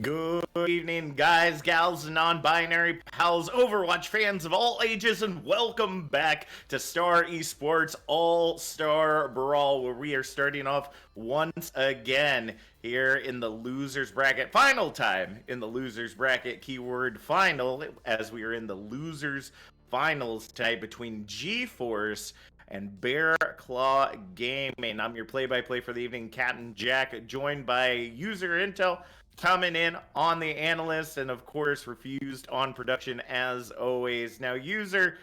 Good evening, guys, gals, non-binary pals, Overwatch fans of all ages, and welcome back to Star Esports All-Star Brawl, where we are starting off once again here in the losers bracket. Final time in the losers bracket, keyword final, as we are in the losers finals tonight between GeForce and BearClaw Gaming. I'm your play-by-play for the evening, Captain Jack, joined by User Intel, coming in on the analyst, and of course refused on production as always. Now, User,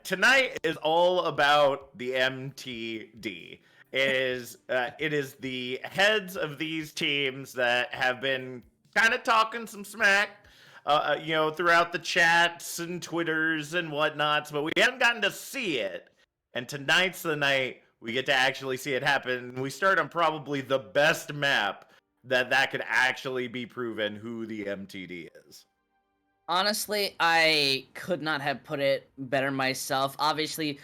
tonight is all about the MTD. It is the heads of these teams that have been kind of talking some smack, throughout the chats and Twitters and whatnots, but we haven't gotten to see it. And tonight's the night we get to actually see it happen. We start on probably the best map that could actually be proven who the MTD is. Honestly, I could not have put it better myself. Obviously,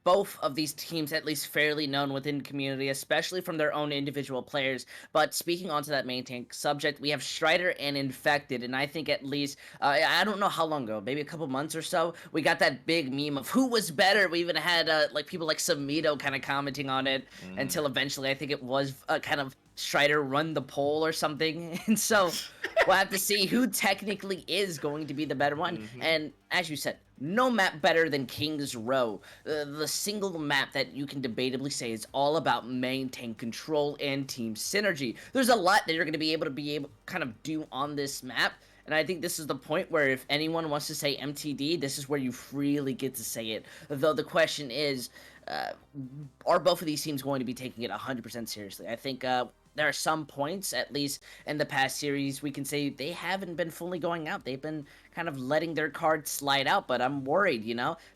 both of these teams at least fairly known within the community, especially from their own individual players. But speaking onto that main tank subject, we have Strider and Infected, and I think at least, I don't know how long ago, maybe a couple months or so, we got that big meme of who was better. We even had like people like Samito kind of commenting on it until eventually I think it was kind of Strider run the poll or something. And so we'll have to see who technically is going to be the better one. And as you said, no map better than King's Row. The single map that you can debatably say is all about main tank control and team synergy. There's a lot that you're going to be able to kind of do on this map. And I think this is the point where if anyone wants to say MTD, this is where you freely get to say it. Though the question is, are both of these teams going to be taking it 100% seriously? I think there are some points, at least in the past series, we can say they haven't been fully going out. They've been kind of letting their cards slide out, but I'm worried,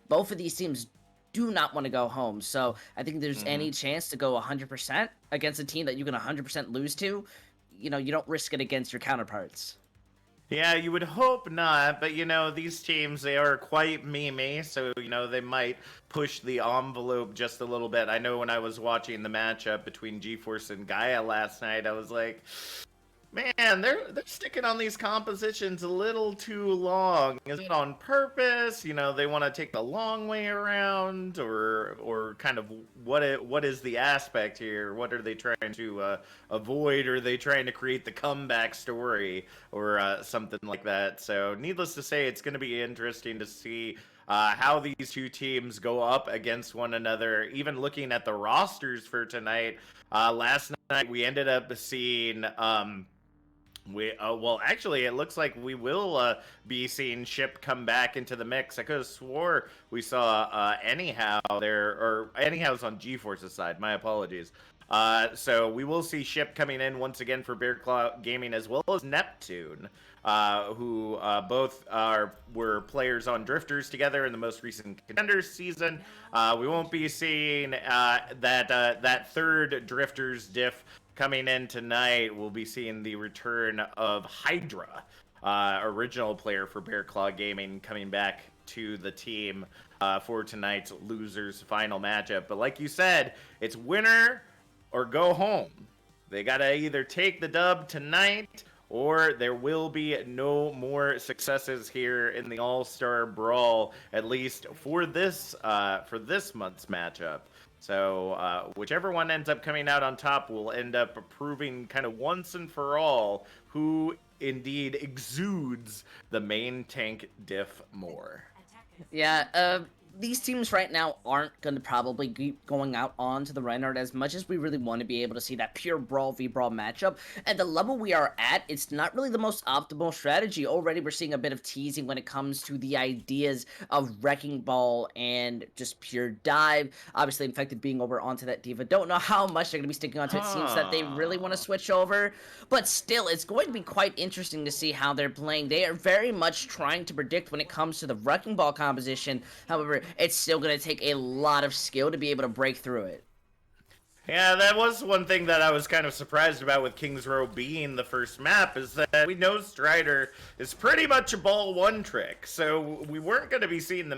Both of these teams do not want to go home. So I think there's any chance to go 100% against a team that you can 100% lose to, you don't risk it against your counterparts. Yeah, you would hope not, but these teams, they are quite memey, so they might push the envelope just a little bit. I know when I was watching the matchup between GeForce and Gaia last night, I was like, man, they're sticking on these compositions a little too long. Is it on purpose? They want to take the long way around, or kind of what is the aspect here? What are they trying to avoid? Are they trying to create the comeback story or something like that? So, needless to say, it's going to be interesting to see how these two teams go up against one another. Even looking at the rosters for tonight, last night we ended up seeing. Actually, it looks like we will be seeing Ship come back into the mix. I could have swore we saw Anyhow there, or Anyhow's on GeForce's side. My apologies. So we will see Ship coming in once again for BearClaw Gaming, as well as Neptune, who both were players on Drifters together in the most recent Contenders season. We won't be seeing that third Drifters diff coming in tonight. We'll be seeing the return of Hydra, original player for BearClaw Gaming, coming back to the team for tonight's losers final matchup. But like you said, it's winner or go home. They gotta either take the dub tonight, or there will be no more successes here in the All-Star Brawl, at least for this month's matchup. So whichever one ends up coming out on top will end up proving kind of once and for all who indeed exudes the main tank diff more. Yeah, these teams right now aren't going to probably keep going out onto the Reinhardt as much as we really want to be able to see that pure Brawl v Brawl matchup. At the level we are at, it's not really the most optimal strategy. Already we're seeing a bit of teasing when it comes to the ideas of Wrecking Ball and just pure dive. Obviously, Infected being over onto that D.Va. Don't know how much they're going to be sticking onto it. Seems that they really want to switch over. But still, it's going to be quite interesting to see how they're playing. They are very much trying to predict when it comes to the Wrecking Ball composition. However, it's still going to take a lot of skill to be able to break through it. Yeah, that was one thing that I was kind of surprised about with Kings Row being the first map, is that we know Strider is pretty much a ball one trick, so we weren't going to be seeing the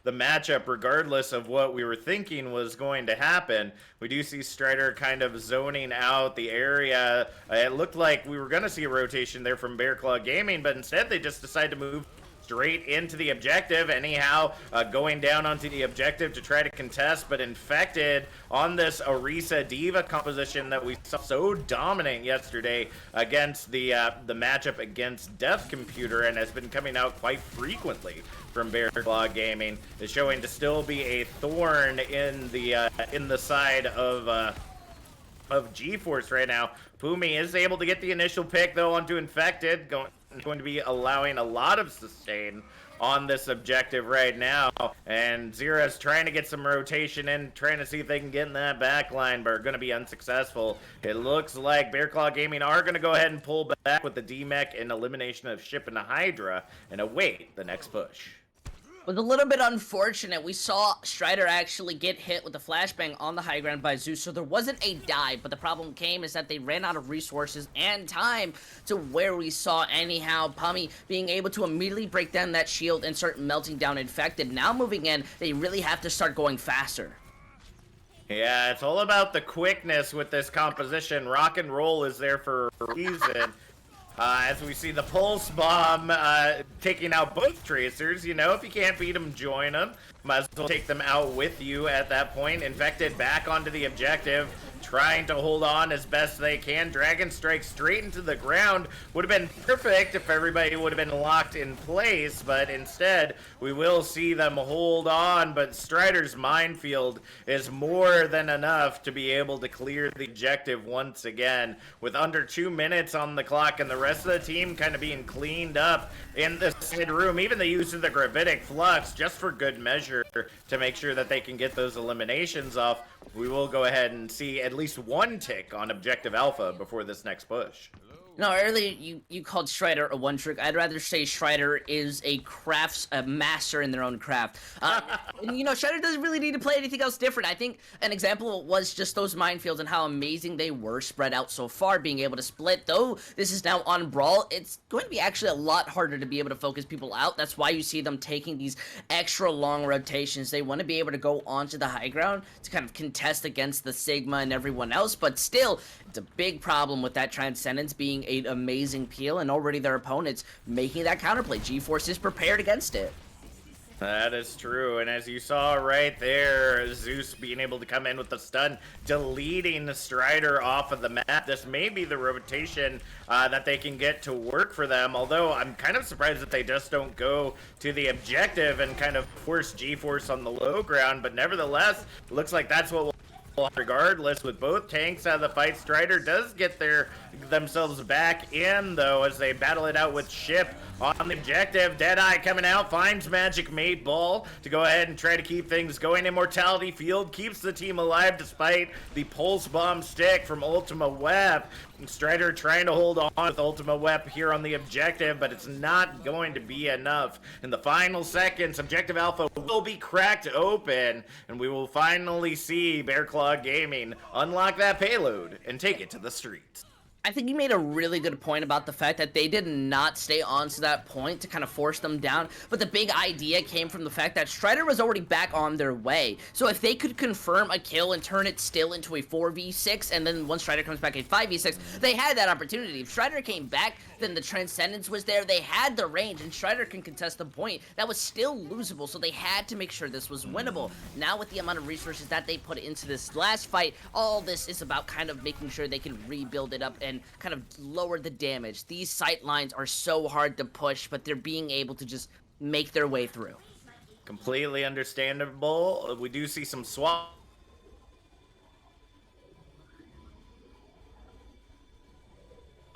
matchup regardless of what we were thinking was going to happen. We do see Strider kind of zoning out the area. It looked like we were going to see a rotation there from BearClaw Gaming, but instead they just decided to move straight into the objective anyhow, going down onto the objective to try to contest, but Infected on this Orisa Diva composition that we saw so dominant yesterday against the matchup against Death Computer, and has been coming out quite frequently from BearClaw Gaming, is showing to still be a thorn in the side of GeForce right now. Pumi is able to get the initial pick though onto Infected, going to be allowing a lot of sustain on this objective right now, and Zera's trying to get some rotation in, trying to see if they can get in that back line, but are going to be unsuccessful. It looks like BearClaw Gaming are going to go ahead and pull back with the DMech and elimination of Ship and the Hydra and await the next push. Was a little bit unfortunate. We saw Strider actually get hit with a flashbang on the high ground by Zeus, so there wasn't a dive, but the problem came is that they ran out of resources and time to where we saw anyhow Pummy being able to immediately break down that shield and start melting down Infected. Now moving in, they really have to start going faster. Yeah, it's all about the quickness with this composition. Rock and roll is there for a reason. As we see the Pulse Bomb taking out both Tracers. You know, if you can't beat them, join them. Might as well take them out with you at that point. Infected back onto the objective, trying to hold on as best they can. Dragon Strike straight into the ground. Would have been perfect if everybody would have been locked in place, but instead we will see them hold on. But Strider's minefield is more than enough to be able to clear the objective once again, with under 2 minutes on the clock and the rest of the team kind of being cleaned up in the side room. Even the use of the Gravitic Flux just for good measure to make sure that they can get those eliminations off. We will go ahead and see at least one tick on Objective Alpha before this next push. No, earlier you called Strider a one trick. I'd rather say Strider is a master in their own craft. And you know, Strider doesn't really need to play anything else different. I think an example was just those minefields and how amazing they were spread out so far, being able to split. Though this is now on Brawl, it's going to be actually a lot harder to be able to focus people out. That's why you see them taking these extra long rotations. They want to be able to go onto the high ground to kind of contest against the Sigma and everyone else, but still, it's a big problem with that Transcendence being an amazing peel, and already their opponents making that counterplay. GeForce is prepared against it. That is true, and as you saw right there, Zeus being able to come in with the stun, deleting the Strider off of the map. This may be the rotation that they can get to work for them, although I'm kind of surprised that they just don't go to the objective and kind of force GeForce on the low ground, but nevertheless, looks like that's what will. Regardless, with both tanks out of the fight, Strider does get themselves back in, though, as they battle it out with Ship on the objective. Deadeye coming out, finds Magic 8 Ball to go ahead and try to keep things going. Immortality Field keeps the team alive despite the Pulse Bomb stick from Ultima Web. Strider trying to hold on with Ultima Web here on the objective, but it's not going to be enough. In the final seconds, Objective Alpha will be cracked open, and we will finally see BearClaw Gaming unlock that payload and take it to the streets. I think you made a really good point about the fact that they did not stay on to that point to kind of force them down, but the big idea came from the fact that Strider was already back on their way. So if they could confirm a kill and turn it still into a 4v6, and then once Strider comes back a 5v6, they had that opportunity. If Strider came back, then the Transcendence was there, they had the range, and Strider can contest the point. That was still losable, so they had to make sure this was winnable. Now with the amount of resources that they put into this last fight, all this is about kind of making sure they can rebuild it up and kind of lower the damage. These sight lines are so hard to push, but they're being able to just make their way through. Completely understandable. We do see some swap.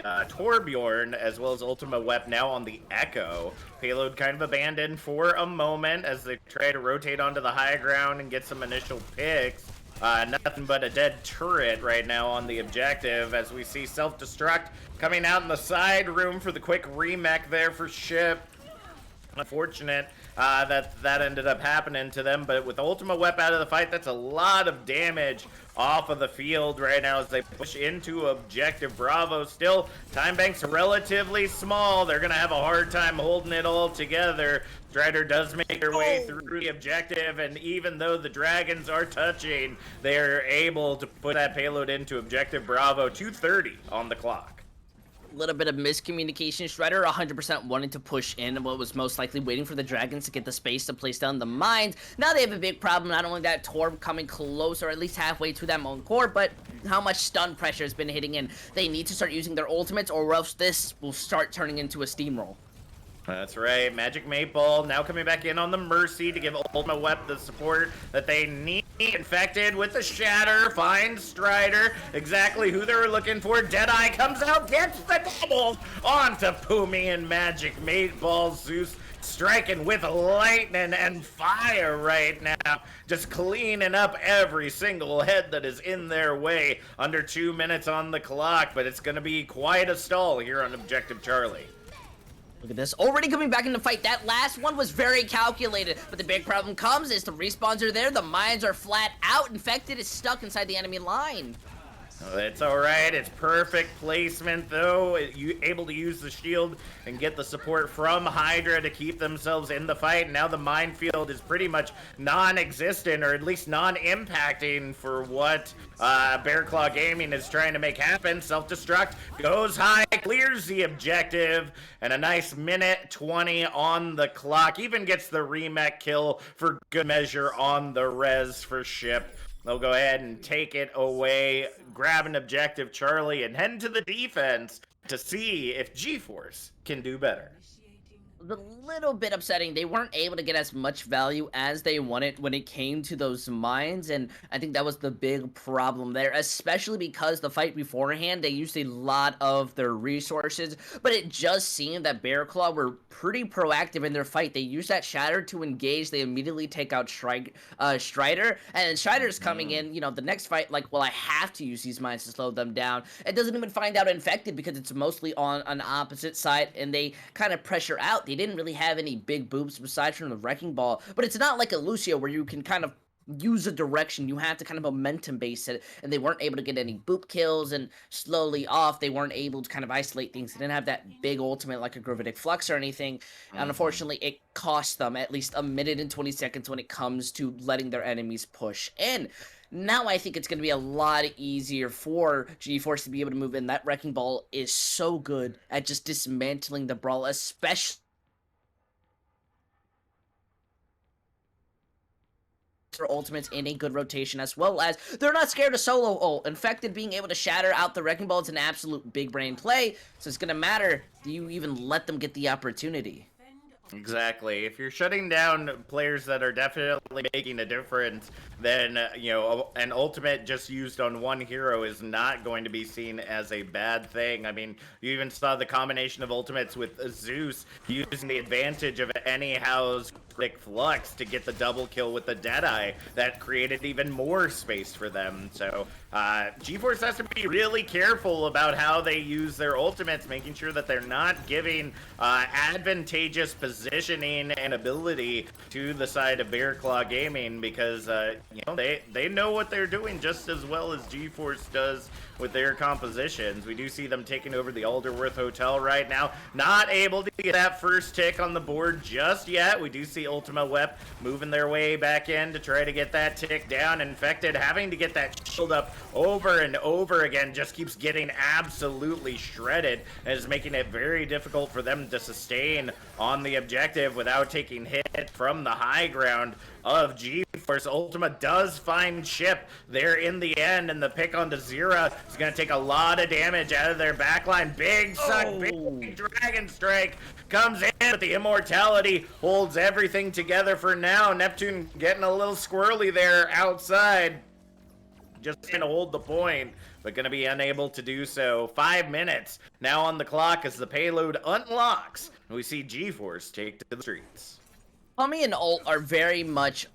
Torbjorn, as well as Ultima Web now on the Echo. Payload kind of abandoned for a moment as they try to rotate onto the high ground and get some initial picks. Nothing but a dead turret right now on the objective, as we see self-destruct coming out in the side room for the quick remech there for Ship. Unfortunate that ended up happening to them. But with Ultima Wep out of the fight, that's a lot of damage off of the field right now as they push into Objective Bravo. Still, time banks are relatively small. They're going to have a hard time holding it all together. Strider does make their way through the objective, and even though the dragons are touching, they're able to put that payload into Objective Bravo. 2:30 on the clock. Little bit of miscommunication. Strider 100% wanting to push in, what was most likely waiting for the dragons to get the space to place down the mines. Now they have a big problem. Not only that, Torb coming close, or at least halfway to that own core, but how much stun pressure has been hitting in. They need to start using their ultimates, or else this will start turning into a steamroll. That's right, Magic Maple now coming back in on the Mercy to give Ultima Wep the support that they need. Infected with the Shatter, finds Strider, exactly who they were looking for. Deadeye comes out, gets the double onto Pumi and Magic Maple. Zeus striking with lightning and fire right now, just cleaning up every single head that is in their way. Under 2 minutes on the clock, but it's going to be quite a stall here on Objective Charlie. Look at this, already coming back in the fight. That last one was very calculated, but the big problem comes is the respawns are there, the mines are flat out, Infected is stuck inside the enemy line. It's alright, it's perfect placement though. You able to use the shield and get the support from Hydra to keep themselves in the fight. Now the minefield is pretty much non-existent, or at least non-impacting for what BearClaw Gaming is trying to make happen. Self-destruct goes high, clears the objective, and a nice minute 20 on the clock. Even gets the remech kill for good measure on the res for Ship. They'll go ahead and take it away, grab an Objective Charlie, and head to the defense to see if G-Force can do better. A little bit upsetting. They weren't able to get as much value as they wanted when it came to those mines, and I think that was the big problem there, especially because the fight beforehand, they used a lot of their resources, but it just seemed that BearClaw were pretty proactive in their fight. They used that Shatter to engage. They immediately take out Strider, and Strider's coming in, you know, the next fight, like, well, I have to use these mines to slow them down. It doesn't even find out Infected because it's mostly on an opposite side, and they kind of pressure out. They didn't really have any big boops besides from the Wrecking Ball, but it's not like a Lucio where you can kind of use a direction. You have to kind of momentum base it, and they weren't able to get any boop kills, and slowly off, they weren't able to kind of isolate things. They didn't have that big ultimate like a Gravitic Flux or anything, and unfortunately, it cost them at least a minute and 20 seconds when it comes to letting their enemies push in. Now I think it's going to be a lot easier for G-Force to be able to move in. That Wrecking Ball is so good at just dismantling the Brawl, especially for ultimates in a good rotation, as well as they're not scared of solo ult. Infected being able to shatter out the Wrecking Ball is an absolute big brain play, so it's gonna matter, do you even let them get the opportunity? Exactly. If you're shutting down players that are definitely making a difference, then, you know, an ultimate just used on one hero is not going to be seen as a bad thing. I mean, you even saw the combination of ultimates with Zeus using the advantage of Anyhow's Quick Flux to get the double kill with the Deadeye. That created even more space for them. So, G-Force has to be really careful about how they use their ultimates, making sure that they're not giving advantageous positioning and ability to the side of BearClaw Gaming, because you know, they know what they're doing just as well as G-Force does with their compositions. We do see them taking over the Alderworth Hotel right now. Not able to get that first tick on the board just yet. We do see Ultima Wep moving their way back in to try to get that tick down. Infected having to get that shield up over and over again, just keeps getting absolutely shredded, and is making it very difficult for them to sustain on the objective without taking hit from the high ground of G-Force. Ultima does find Ship there in the end, and the pick onto Zira is going to take a lot of damage out of their backline. Big suck, big Dragon Strike comes in, but the Immortality holds everything together for now. Neptune getting a little squirrely there outside, just trying to hold the point, but going to be unable to do so. 5 minutes now on the clock as the payload unlocks, and we see G-Force take to the streets. Pummy and Ult are very much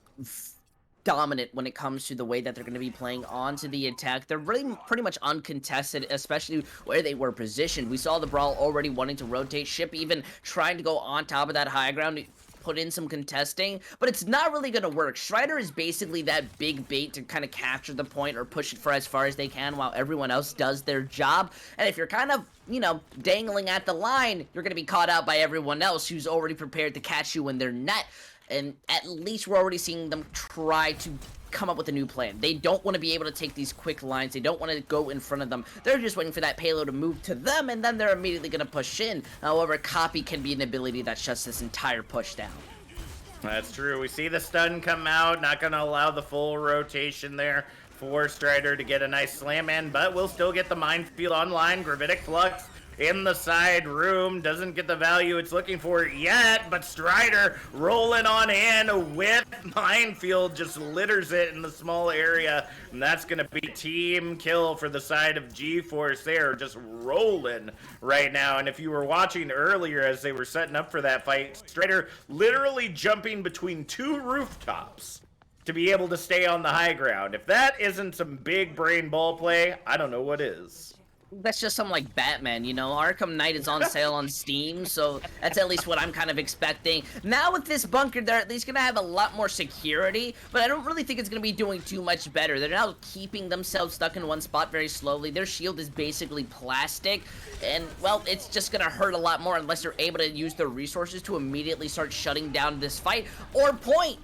dominant when it comes to the way that they're going to be playing onto the attack. They're really pretty much uncontested, especially where they were positioned. We saw the Brawl already wanting to rotate. Ship even trying to go on top of that high ground. put in some contesting, but it's not really going to work. Strider is basically that big bait to kind of capture the point or push it for as far as they can while everyone else does their job. And if you're kind of, you know, dangling at the line, you're going to be caught out by everyone else who's already prepared to catch you in their net. And at least we're already seeing them try to come up with a new plan. They don't want to be able to take these quick lines. They don't want to go in front of them. They're just waiting for that payload to move to them, and then they're immediately going to push in. However, copy can be an ability that shuts this entire push down. That's true. We see the stun come out. Not going to allow the full rotation there for Strider to get a nice slam in, but we'll still get the minefield online. Gravitic Flux in the side room, doesn't get the value it's looking for yet, but Strider rolling on in with minefield, just litters it in the small area, and that's gonna be team kill for the side of GeForce. They are just rolling right now, and if you were watching earlier as they were setting up for that fight, Strider literally jumping between two rooftops to be able to stay on the high ground. If that isn't some big brain ball play, I don't know what is. That's just something like Batman, you know? Arkham Knight is on sale on Steam, so that's at least what I'm kind of expecting. Now with this bunker, they're at least going to have a lot more security, but I don't really think it's going to be doing too much better. They're now keeping themselves stuck in one spot very slowly. Their shield is basically plastic, and, well, it's just going to hurt a lot more unless they're able to use their resources to immediately start shutting down this fight, or point.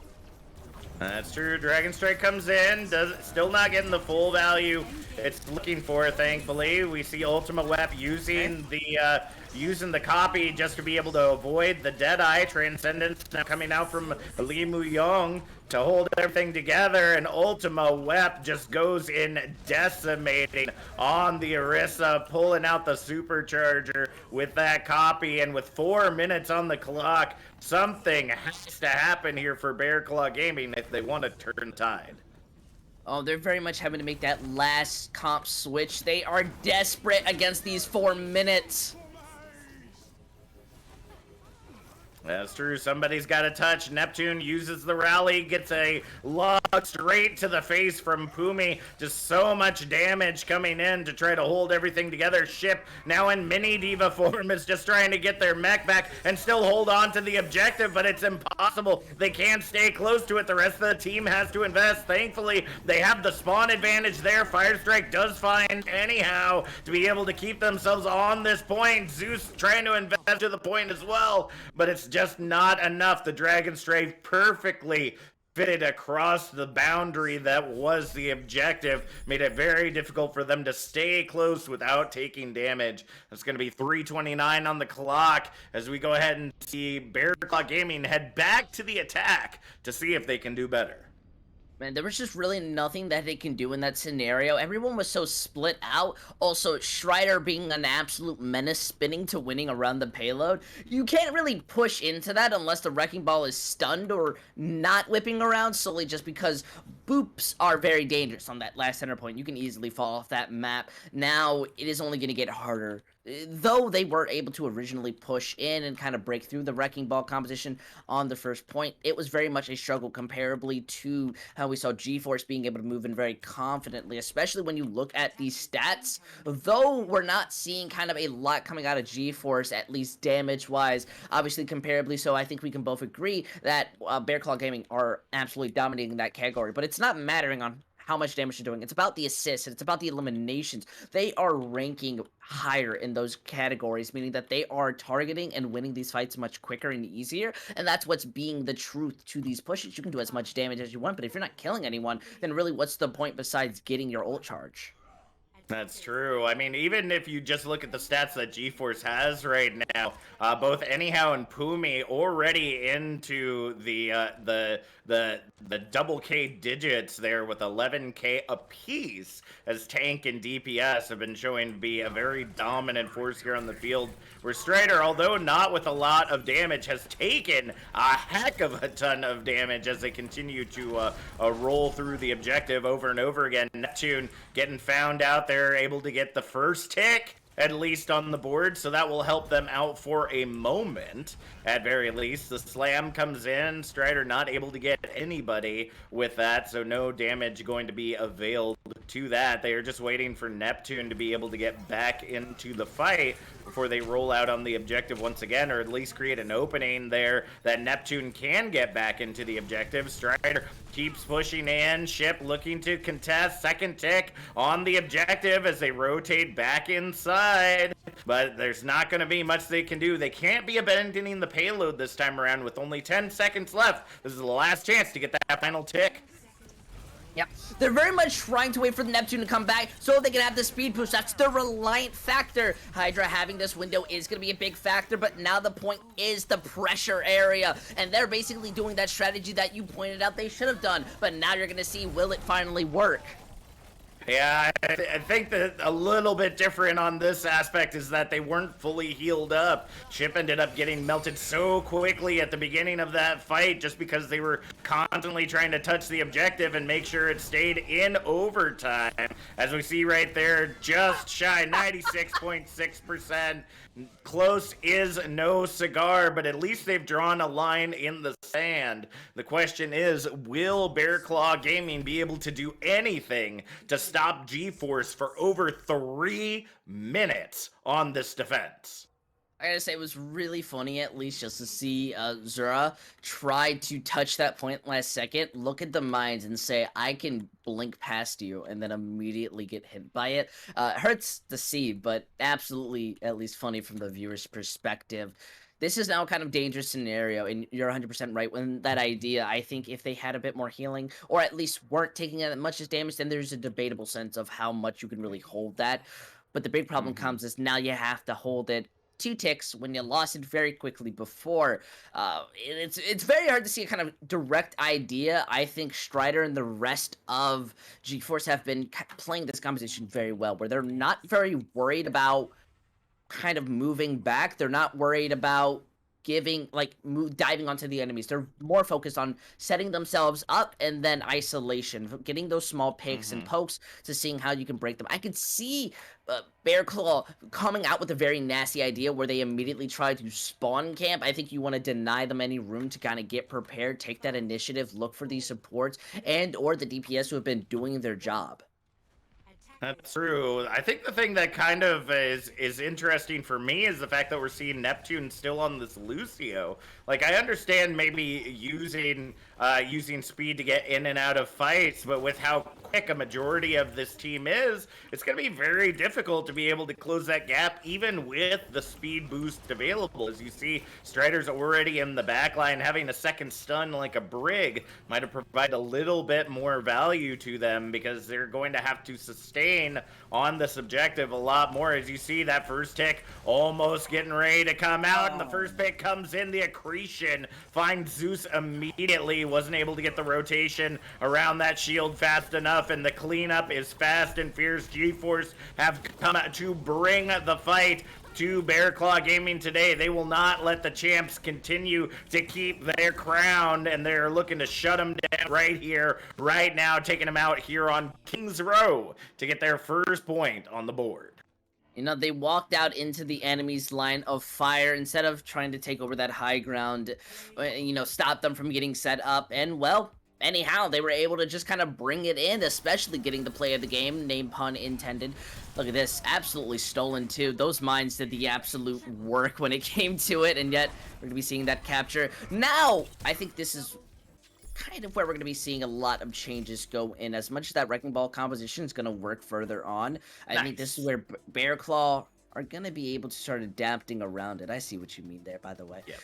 That's true. Dragon Strike comes in, still not getting the full value it's looking for. Thankfully, we see Ultima Web using the copy just to be able to avoid the Deadeye. Transcendence now coming out from Li Muyong to hold everything together, and Ultima Web just goes in decimating on the Orisa, pulling out the supercharger with that copy, and with 4 minutes on the clock, something has to happen here for BearClaw Gaming if they want to turn the tide. Oh, they're very much having to make that last comp switch. They are desperate against these 4 minutes. That's true. Somebody's got to touch. Neptune uses the rally, gets a log straight to the face from Pumi. Just so much damage coming in to try to hold everything together. Ship now in mini diva form is just trying to get their mech back and still hold on to the objective, but it's impossible. They can't stay close to it. The rest of the team has to invest. Thankfully, they have the spawn advantage there. Firestrike does find anyhow to be able to keep themselves on this point. Zeus trying to invest to the point as well, but it's just not enough. The Dragon Strafe perfectly fitted across the boundary that was the objective, made it very difficult for them to stay close without taking damage. It's going to be 3:29 on the clock as we go ahead and see BearClaw Gaming head back to the attack to see if they can do better. Man, there was just really nothing that they can do in that scenario. Everyone was so split out. Also, Strider being an absolute menace, spinning to winning around the payload. You can't really push into that unless the Wrecking Ball is stunned or not whipping around, solely just because boops are very dangerous on that last center point. You can easily fall off that map. Now, it is only going to get harder. Though they were able to originally push in and kind of break through the Wrecking Ball composition on the first point, it was very much a struggle comparably to how we saw GeForce being able to move in very confidently, especially when you look at these stats. Though we're not seeing kind of a lot coming out of GeForce, at least damage-wise, obviously comparably so, I think we can both agree that BearClaw Gaming are absolutely dominating that category, but it's not mattering on how much damage they're doing. It's about the assists, and it's about the eliminations. They are ranking higher in those categories, meaning that they are targeting and winning these fights much quicker and easier, and that's what's being the truth to these pushes. You can do as much damage as you want, but if you're not killing anyone, then really what's the point besides getting your ult charge? That's true. I mean, even if you just look at the stats that GeForce has right now, both Anyhow and Pumi already into the double K digits there with 11K apiece, as Tank and DPS have been showing to be a very dominant force here on the field. Where Strider, although not with a lot of damage, has taken a heck of a ton of damage as they continue to roll through the objective over and over again. Neptune getting found out there, able to get the first tick at least on the board, so that will help them out for a moment, at very least. The slam comes in, Strider not able to get anybody with that, so no damage going to be availed to that. They are just waiting for Neptune to be able to get back into the fight before they roll out on the objective once again, or at least create an opening there that Neptune can get back into the objective. Strider keeps pushing in, Ship looking to contest, second tick on the objective as they rotate back inside, but there's not going to be much they can do. They can't be abandoning the payload this time around with only 10 seconds left. This is the last chance to get that final tick. Yep. They're very much trying to wait for the Neptune to come back so they can have the speed push. That's the reliant factor. Hydra having this window is going to be a big factor, but now the point is the pressure area. And they're basically doing that strategy that you pointed out they should have done. But now you're going to see, will it finally work? Yeah, I think that a little bit different on this aspect is that they weren't fully healed up. Chip ended up getting melted so quickly at the beginning of that fight just because they were constantly trying to touch the objective and make sure it stayed in overtime. As we see right there, just shy, 96.6%. Close is no cigar, but at least they've drawn a line in the sand. The question is, will BearClaw Gaming be able to do anything to stop GeForce for over 3 minutes on this defense? I gotta say, it was really funny, at least, just to see Zura try to touch that point last second, look at the mines, and say, I can blink past you, and then immediately get hit by it. Hurts to see, but absolutely, at least, funny from the viewer's perspective. This is now a kind of dangerous scenario, and you're 100% right when that idea. I think if they had a bit more healing, or at least weren't taking as much as damage, then there's a debatable sense of how much you can really hold that. But the big problem comes is now you have to hold it 2 ticks when you lost it very quickly before. It's very hard to see a kind of direct idea. I think Strider and the rest of GeForce have been playing this composition very well, where they're not very worried about kind of moving back. They're not worried about diving onto the enemies. They're more focused on setting themselves up and then isolation, getting those small picks and pokes to seeing how you can break them. I could see BearClaw coming out with a very nasty idea where they immediately try to spawn camp. I think you want to deny them any room to kind of get prepared, take that initiative, look for these supports and or the DPS who have been doing their job. That's true. I think the thing that kind of is interesting for me is the fact that we're seeing Neptune still on this Lucio. Like, I understand maybe using speed to get in and out of fights, but with how quick a majority of this team is, it's going to be very difficult to be able to close that gap, even with the speed boost available. As you see, Strider's already in the backline. Having a second stun like a Brig might have provided a little bit more value to them because they're going to have to sustain on this objective a lot more. As you see, that first tick almost getting ready to come out, and the first pick comes in. The accretion finds Zeus immediately. Wasn't able to get the rotation around that shield fast enough, and the cleanup is fast and fierce. GeForce have come out to bring the fight to BearClaw Gaming today. They will not let the champs continue to keep their crown, and they're looking to shut them down right here, right now, taking them out here on Kings Row to get their first point on the board. You know, they walked out into the enemy's line of fire instead of trying to take over that high ground, stop them from getting set up. And, well, anyhow, they were able to just kind of bring it in, especially getting the play of the game, name pun intended. Look at this, absolutely stolen too. Those mines did the absolute work when it came to it, and yet we're going to be seeing that capture. Now, I think this is kind of where we're going to be seeing a lot of changes go in. As much as that Wrecking Ball composition is going to work further on, I think this is where BearClaw are going to be able to start adapting around it. I see what you mean there, by the way. Yep.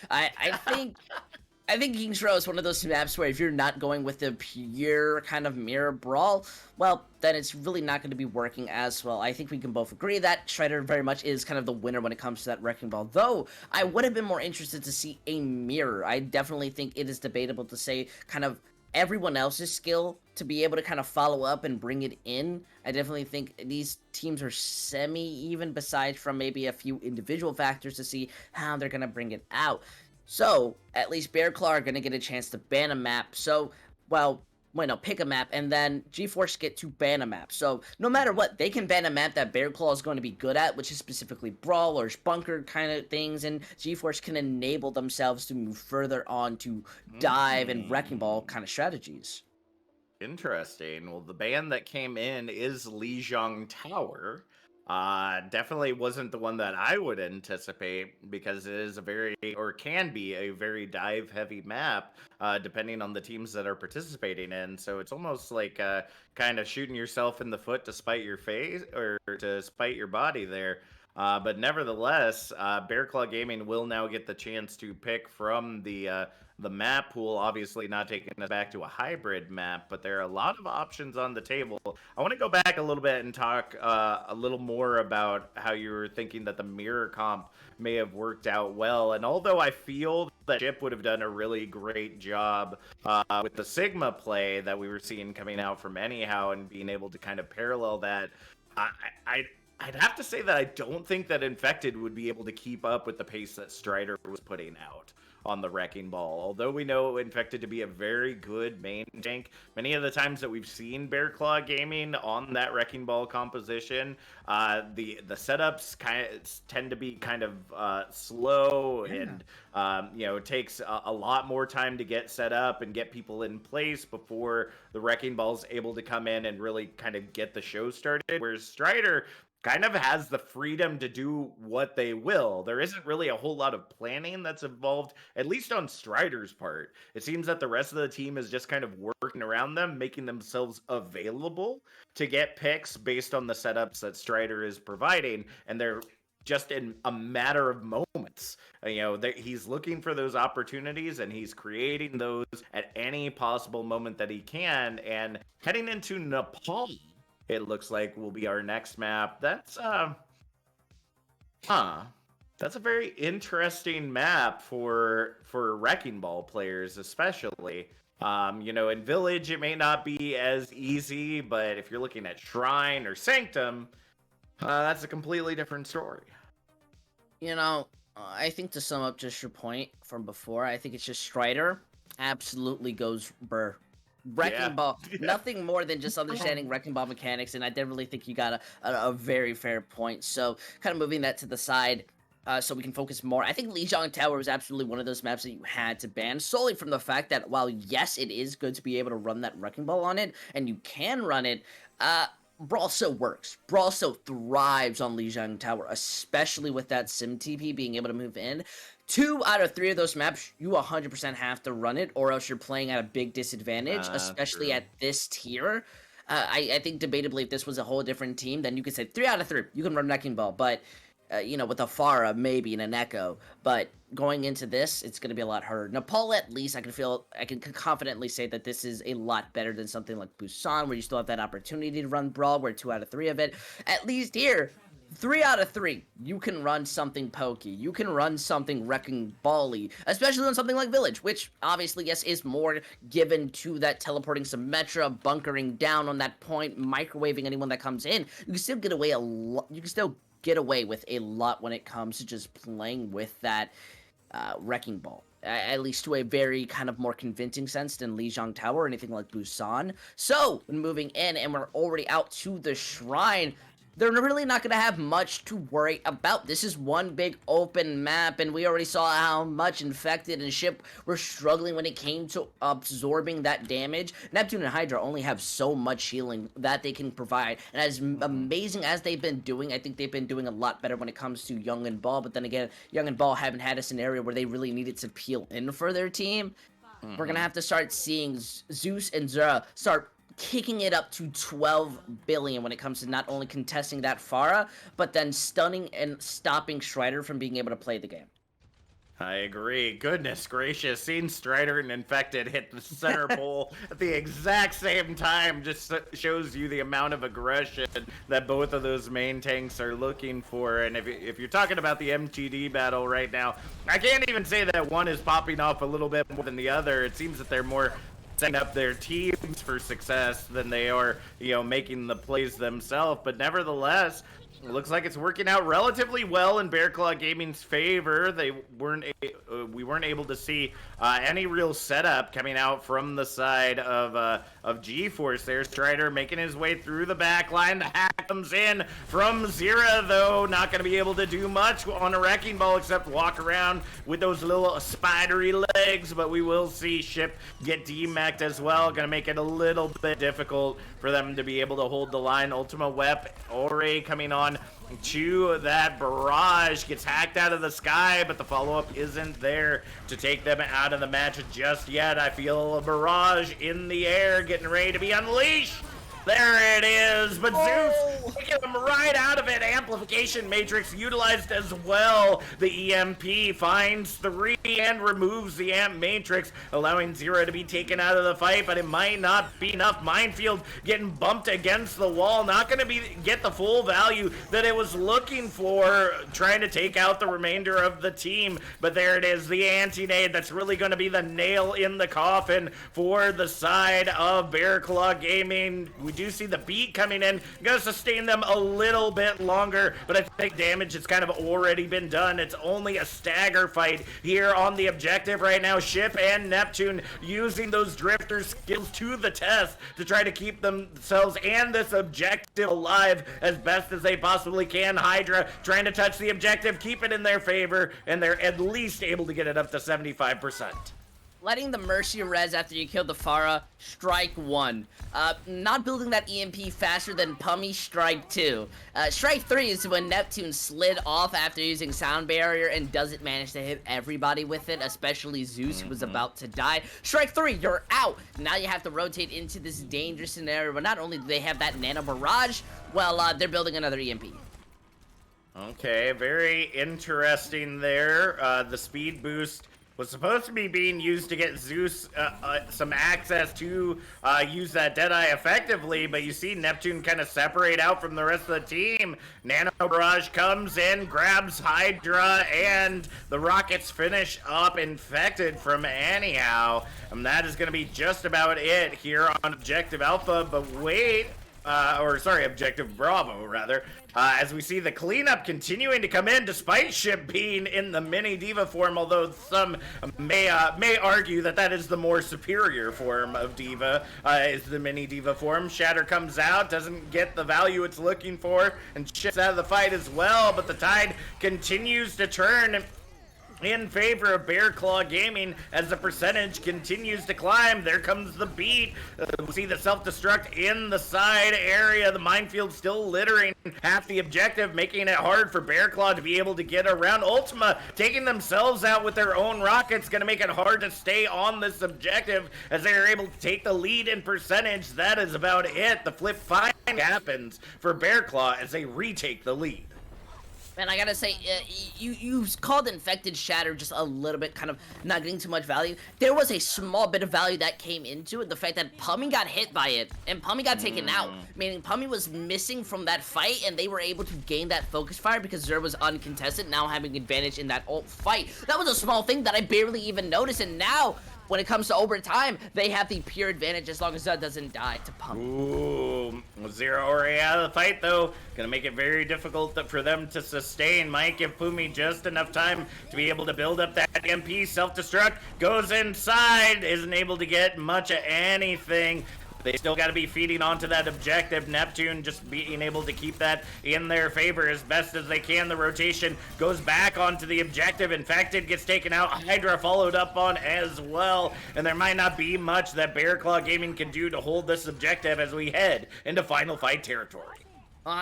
I think Kings Row is one of those maps where if you're not going with the pure kind of mirror brawl, well, then it's really not going to be working as well. I think we can both agree that Strider very much is kind of the winner when it comes to that Wrecking Ball, though I would have been more interested to see a mirror. I definitely think it is debatable to say kind of everyone else's skill to be able to kind of follow up and bring it in. I definitely think these teams are semi-even, besides from maybe a few individual factors to see how they're going to bring it out. So, at least BearClaw are going to get a chance to ban a map. So, well, pick a map, and then GeForce get to ban a map. So no matter what, they can ban a map that BearClaw is going to be good at, which is specifically brawl or bunker kind of things, and GeForce can enable themselves to move further on to dive and wrecking ball kind of strategies. Interesting. Well, the band that came in is Lijiang Tower. Definitely wasn't the one that I would anticipate because it is a very, or can be a very dive heavy map, depending on the teams that are participating in. So it's almost like kind of shooting yourself in the foot to spite your face or to spite your body there. But nevertheless, BearClaw Gaming will now get the chance to pick from the map pool, obviously not taking us back to a hybrid map, but there are a lot of options on the table. I want to go back a little bit and talk a little more about how you were thinking that the mirror comp may have worked out well. And although I feel that Chip would have done a really great job with the Sigma play that we were seeing coming out from Anyhow and being able to kind of parallel that, I'd have to say that I don't think that Infected would be able to keep up with the pace that Strider was putting out on the Wrecking Ball. Although we know Infected to be a very good main tank, many of the times that we've seen BearClaw Gaming on that Wrecking Ball composition, the setups tend to be kind of slow, and it takes a lot more time to get set up and get people in place before the Wrecking Ball's able to come in and really kind of get the show started. Whereas Strider kind of has the freedom to do what they will. There isn't really a whole lot of planning that's involved, at least on Strider's part. It seems that the rest of the team is just kind of working around them, making themselves available to get picks based on the setups that Strider is providing, and they're just in a matter of moments. He's looking for those opportunities, and he's creating those at any possible moment that he can. And heading into Nepal, it looks like will be our next map. That's that's a very interesting map for Wrecking Ball players, especially. In Village it may not be as easy, but if you're looking at Shrine or Sanctum, that's a completely different story. I think to sum up just your point from before, I think it's just Strider absolutely goes burr. Wrecking Ball, nothing more than just understanding Wrecking Ball mechanics, and I definitely think you got a very fair point. So, kind of moving that to the side, so we can focus more. I think Lijiang Tower was absolutely one of those maps that you had to ban, solely from the fact that while, yes, it is good to be able to run that Wrecking Ball on it, and you can run it, Brawl still works. Brawl still thrives on Lijiang Tower, especially with that Sim TP being able to move in. 2 out of 3 of those maps, you 100% have to run it, or else you're playing at a big disadvantage, especially at this tier. I think debatably, if this was a whole different team, then you could say 3 out of 3, you can run Wrecking Ball, but with a Pharah, maybe, and an Echo. But going into this, it's going to be a lot harder. Nepal, at least, I can confidently say that this is a lot better than something like Busan, where you still have that opportunity to run Brawl, where 2 out of 3 of it. At least here, 3 out of 3, you can run something pokey. You can run something Wrecking Ball-y, especially on something like Village, which obviously, yes, is more given to that teleporting Symmetra, bunkering down on that point, microwaving anyone that comes in. You can still get away a lot. You can still get away with a lot when it comes to just playing with that Wrecking Ball. At least to a very kind of more convincing sense than Lijiang Tower or anything like Busan. So, when moving in and we're already out to the Shrine, they're really not going to have much to worry about. This is one big open map, and we already saw how much Infected and Ship were struggling when it came to absorbing that damage. Neptune and Hydra only have so much healing that they can provide, and as amazing as they've been doing, I think they've been doing a lot better when it comes to Young and Ball, but then again, Young and Ball haven't had a scenario where they really needed to peel in for their team. We're going to have to start seeing Zeus and Zera start kicking it up to 12 billion when it comes to not only contesting that Pharah, but then stunning and stopping Strider from being able to play the game. I agree. Goodness gracious, seeing Strider and Infected hit the center pole at the exact same time just shows you the amount of aggression that both of those main tanks are looking for. And if you're talking about the MTD battle right now, I can't even say that one is popping off a little bit more than the other. It seems that they're more setting up their teams for success than they are, making the plays themselves. But nevertheless, Looks like it's working out relatively well in BearClaw Gaming's favor. We weren't able to see any real setup coming out from the side of GeForce. There's Strider making his way through the back line. The hack comes in from Zira, though. Not going to be able to do much on a Wrecking Ball except walk around with those little spidery legs. But we will see Ship get demeched as well. Going to make it a little bit difficult for them to be able to hold the line. Ultima Wep already coming on to that barrage, gets hacked out of the sky, but the follow-up isn't there to take them out of the match just yet. I feel a barrage in the air getting ready to be unleashed. There it is, but Zeus taking them right out of it. Amplification Matrix utilized as well. The EMP finds 3 and removes the Amp Matrix, allowing Zero to be taken out of the fight, but it might not be enough. Minefield getting bumped against the wall, not going to get the full value that it was looking for, trying to take out the remainder of the team. But there it is, the anti-nade that's really going to be the nail in the coffin for the side of BearClaw Gaming. We do see the beat coming in, gonna sustain them a little bit longer, but I think damage has kind of already been done. It's only a stagger fight here on the objective right now. Ship and Neptune using those drifter skills to the test to try to keep themselves and this objective alive as best as they possibly can. Hydra trying to touch the objective, keep it in their favor, and they're at least able to get it up to 75%. Letting the Mercy res after you kill the Pharah, strike 1. Not building that EMP faster than Pummy, strike 2. Strike 3 is when Neptune slid off after using Sound Barrier and doesn't manage to hit everybody with it, especially Zeus, who was about to die. Strike 3, you're out! Now you have to rotate into this dangerous scenario, but not only do they have that Nano Barrage, well, they're building another EMP. Okay, very interesting there. The speed boost was supposed to be being used to get Zeus some access to use that Deadeye effectively, but you see Neptune kind of separate out from the rest of the team. Nano Barrage comes in, grabs Hydra, and the Rockets finish up infected from anyhow. And that is going to be just about it here on Objective Alpha, but wait. Objective Bravo, rather. As we see the cleanup continuing to come in, despite Ship being in the Mini Diva form, although some may argue that that is the more superior form of Diva, is the Mini Diva form. Shatter comes out, doesn't get the value it's looking for, and Ship's out of the fight as well, but the tide continues to turn in favor of BearClaw Gaming as the percentage continues to climb. There comes the beat. We see the self-destruct in the side area. The minefield still littering half the objective, making it hard for BearClaw to be able to get around. Ultima taking themselves out with their own rockets, going to make it hard to stay on this objective as they are able to take the lead in percentage. That is about it. The flip finally happens for BearClaw as they retake the lead. Man, I gotta say, you called Infected Shatter just a little bit, kind of not getting too much value. There was a small bit of value that came into it, the fact that Pummy got hit by it, and Pummy got taken out, meaning Pummy was missing from that fight, and they were able to gain that focus fire because Zer was uncontested, now having advantage in that ult fight. That was a small thing that I barely even noticed, and now, when it comes to overtime, they have the pure advantage as long as Zud doesn't die to Pump. Ooh, Zero already out of the fight though. Gonna make it very difficult for them to sustain. Might give Pumi just enough time to be able to build up that MP. Self-destruct, goes inside, isn't able to get much of anything. They still got to be feeding onto that objective. Neptune just being able to keep that in their favor as best as they can. The rotation goes back onto the objective. Infected gets taken out. Hydra followed up on as well. And there might not be much that BearClaw Gaming can do to hold this objective as we head into final fight territory.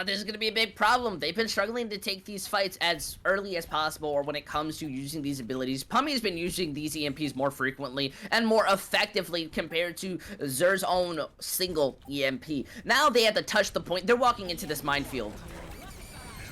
This is going to be a big problem. They've been struggling to take these fights as early as possible, or when it comes to using these abilities. Pummy's been using these EMPs more frequently and more effectively compared to Zer's own single EMP. Now they have to touch the point. They're walking into this minefield.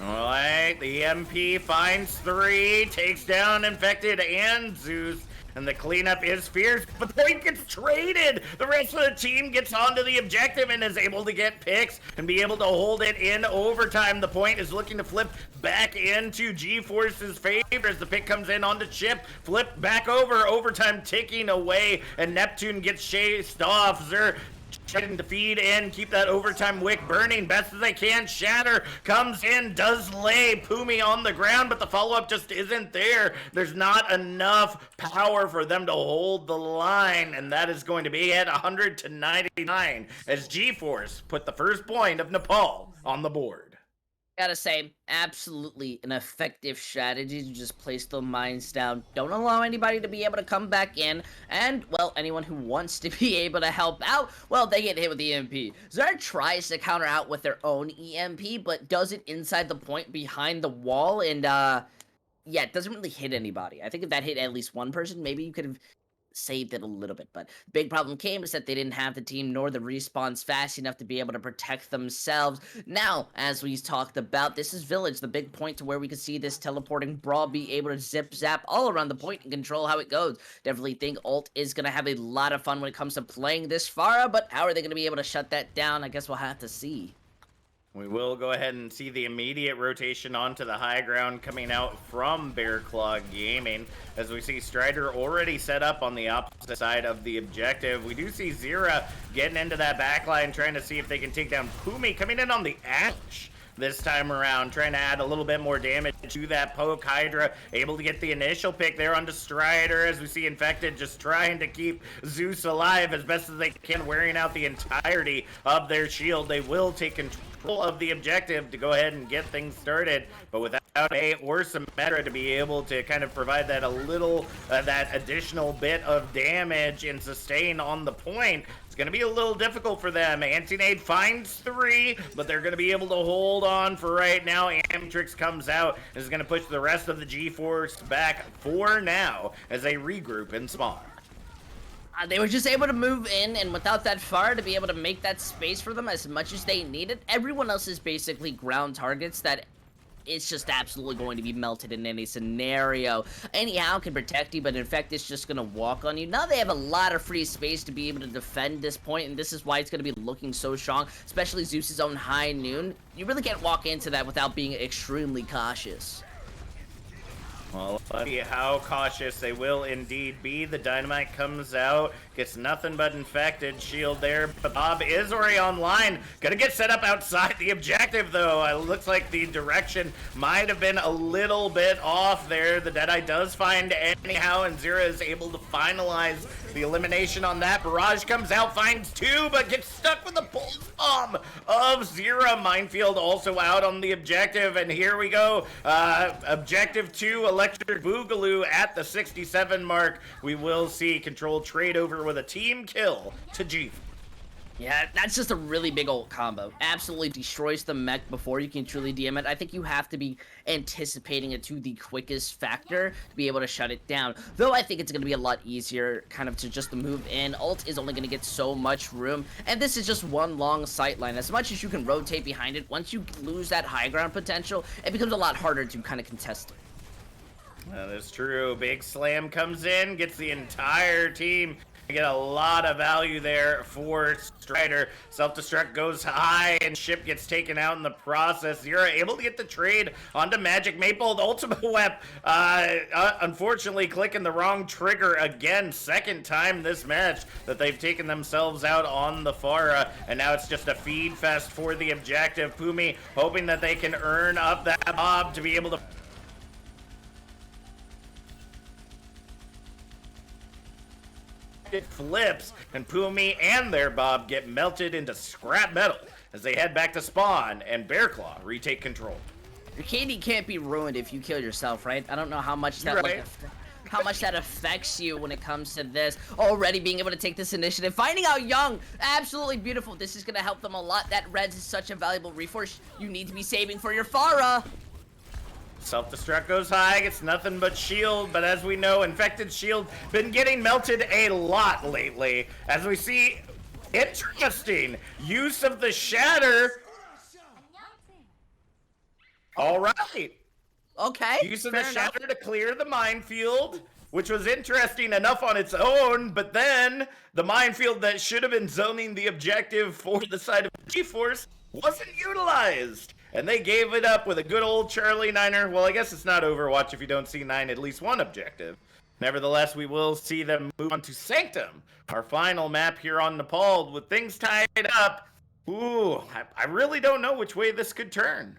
Alright, the EMP finds 3, takes down Infected and Zeus. And the cleanup is fierce, but the point gets traded. The rest of the team gets onto the objective and is able to get picks and be able to hold it in overtime. The point is looking to flip back into GeForce's favor as the pick comes in onto Chip. Flip back over, overtime ticking away, and Neptune gets chased off. Zer trying to feed in, keep that overtime wick burning best as they can. Shatter comes in, does lay Pumi on the ground, but the follow-up just isn't there. There's not enough power for them to hold the line, and that is going to be at 100-99 as G-Force put the first point of Nepal on the board. Gotta say, absolutely an effective strategy to just place the mines down. Don't allow anybody to be able to come back in. And, well, anyone who wants to be able to help out, well, they get hit with the EMP. Zard tries to counter out with their own EMP, but does it inside the point behind the wall. And, yeah, it doesn't really hit anybody. I think if that hit at least one person, maybe you could have saved it a little bit, but the big problem came is that they didn't have the team nor the respawns fast enough to be able to protect themselves. Now, as we talked about, this is Village, the big point to where we could see this teleporting brawl be able to zip zap all around the point and control how it goes. Definitely think Ult is going to have a lot of fun when it comes to playing this Pharah, but how are they going to be able to shut that down? I guess we'll have to see. We will go ahead and see the immediate rotation onto the high ground coming out from BearClaw Gaming. As we see Strider already set up on the opposite side of the objective. We do see Zira getting into that backline, trying to see if they can take down Pumi, coming in on the Ash this time around, trying to add a little bit more damage to that poke. Hydra able to get the initial pick there onto Strider, as we see Infected just trying to keep Zeus alive as best as they can, wearing out the entirety of their shield. They will take control of the objective to go ahead and get things started, but without A or Symmetra to be able to kind of provide that a little, that additional bit of damage and sustain on the point, it's going to be a little difficult for them. Antinade finds 3, but they're going to be able to hold on for right now. Amtrix comes out and is going to push the rest of the G-Force back for now as they regroup and spawn. They were just able to move in, and without that far to be able to make that space for them as much as they needed. Everyone else is basically ground targets that it's just absolutely going to be melted in any scenario. Anyhow can protect you, but Infected's just going to walk on you. Now they have a lot of free space to be able to defend this point, and this is why it's going to be looking so strong, especially Zeus's own high noon. You really can't walk into that without being extremely cautious. Well, let's see how cautious they will indeed be. The dynamite comes out, gets nothing but Infected shield there, but Bob is already online. Gonna get set up outside the objective, though. It looks like the direction might have been a little bit off there. The Deadeye does find anyhow, and Zira is able to finalize the elimination on that. Barrage comes out, finds 2, but gets stuck with the pulse bomb of Zira. Minefield also out on the objective, and here we go. Objective 2, Electric Boogaloo at the 67 mark. We will see control trade over with a team kill to G. Yeah, that's just a really big old combo. Absolutely destroys the mech before you can truly DM it. I think you have to be anticipating it to the quickest factor to be able to shut it down. Though I think it's going to be a lot easier kind of to just move in. Ult is only going to get so much room, and this is just one long sight line. As much as you can rotate behind it, once you lose that high ground potential, it becomes a lot harder to kind of contest it. That is true. Big Slam comes in, gets the entire team. Get a lot of value there for Strider. Self-destruct goes high and ship gets taken out in the process. You're able to get the trade onto Magic Maple. The ultimate wep, unfortunately clicking the wrong trigger again. Second time this match that they've taken themselves out on the Pharah, and now it's just a feed fest for the objective. Pumi hoping that they can earn up that mob to be able to it flips, and Pumi and their Bob get melted into scrap metal as they head back to spawn, and BearClaw retake control. Your KD can't be ruined if you kill yourself, right? I don't know how much that how much that affects you when it comes to this. Already being able to take this initiative, finding out Young, absolutely beautiful. This is gonna help them a lot. That Reds is such a valuable reforce you need to be saving for your Pharah. Self-destruct goes high, gets nothing but shield, but as we know, Infected shield been getting melted a lot lately. As we see, interesting use of the shatter. All right. Okay. Use of the shatter to clear the minefield, which was interesting enough on its own, but then the minefield that should have been zoning the objective for the side of G-Force wasn't utilized. And they gave it up with a good old Charlie Niner. Well, I guess it's not Overwatch if you don't see 9 at least one objective. Nevertheless, we will see them move on to Sanctum, our final map here on Nepal. With things tied up, ooh, I really don't know which way this could turn.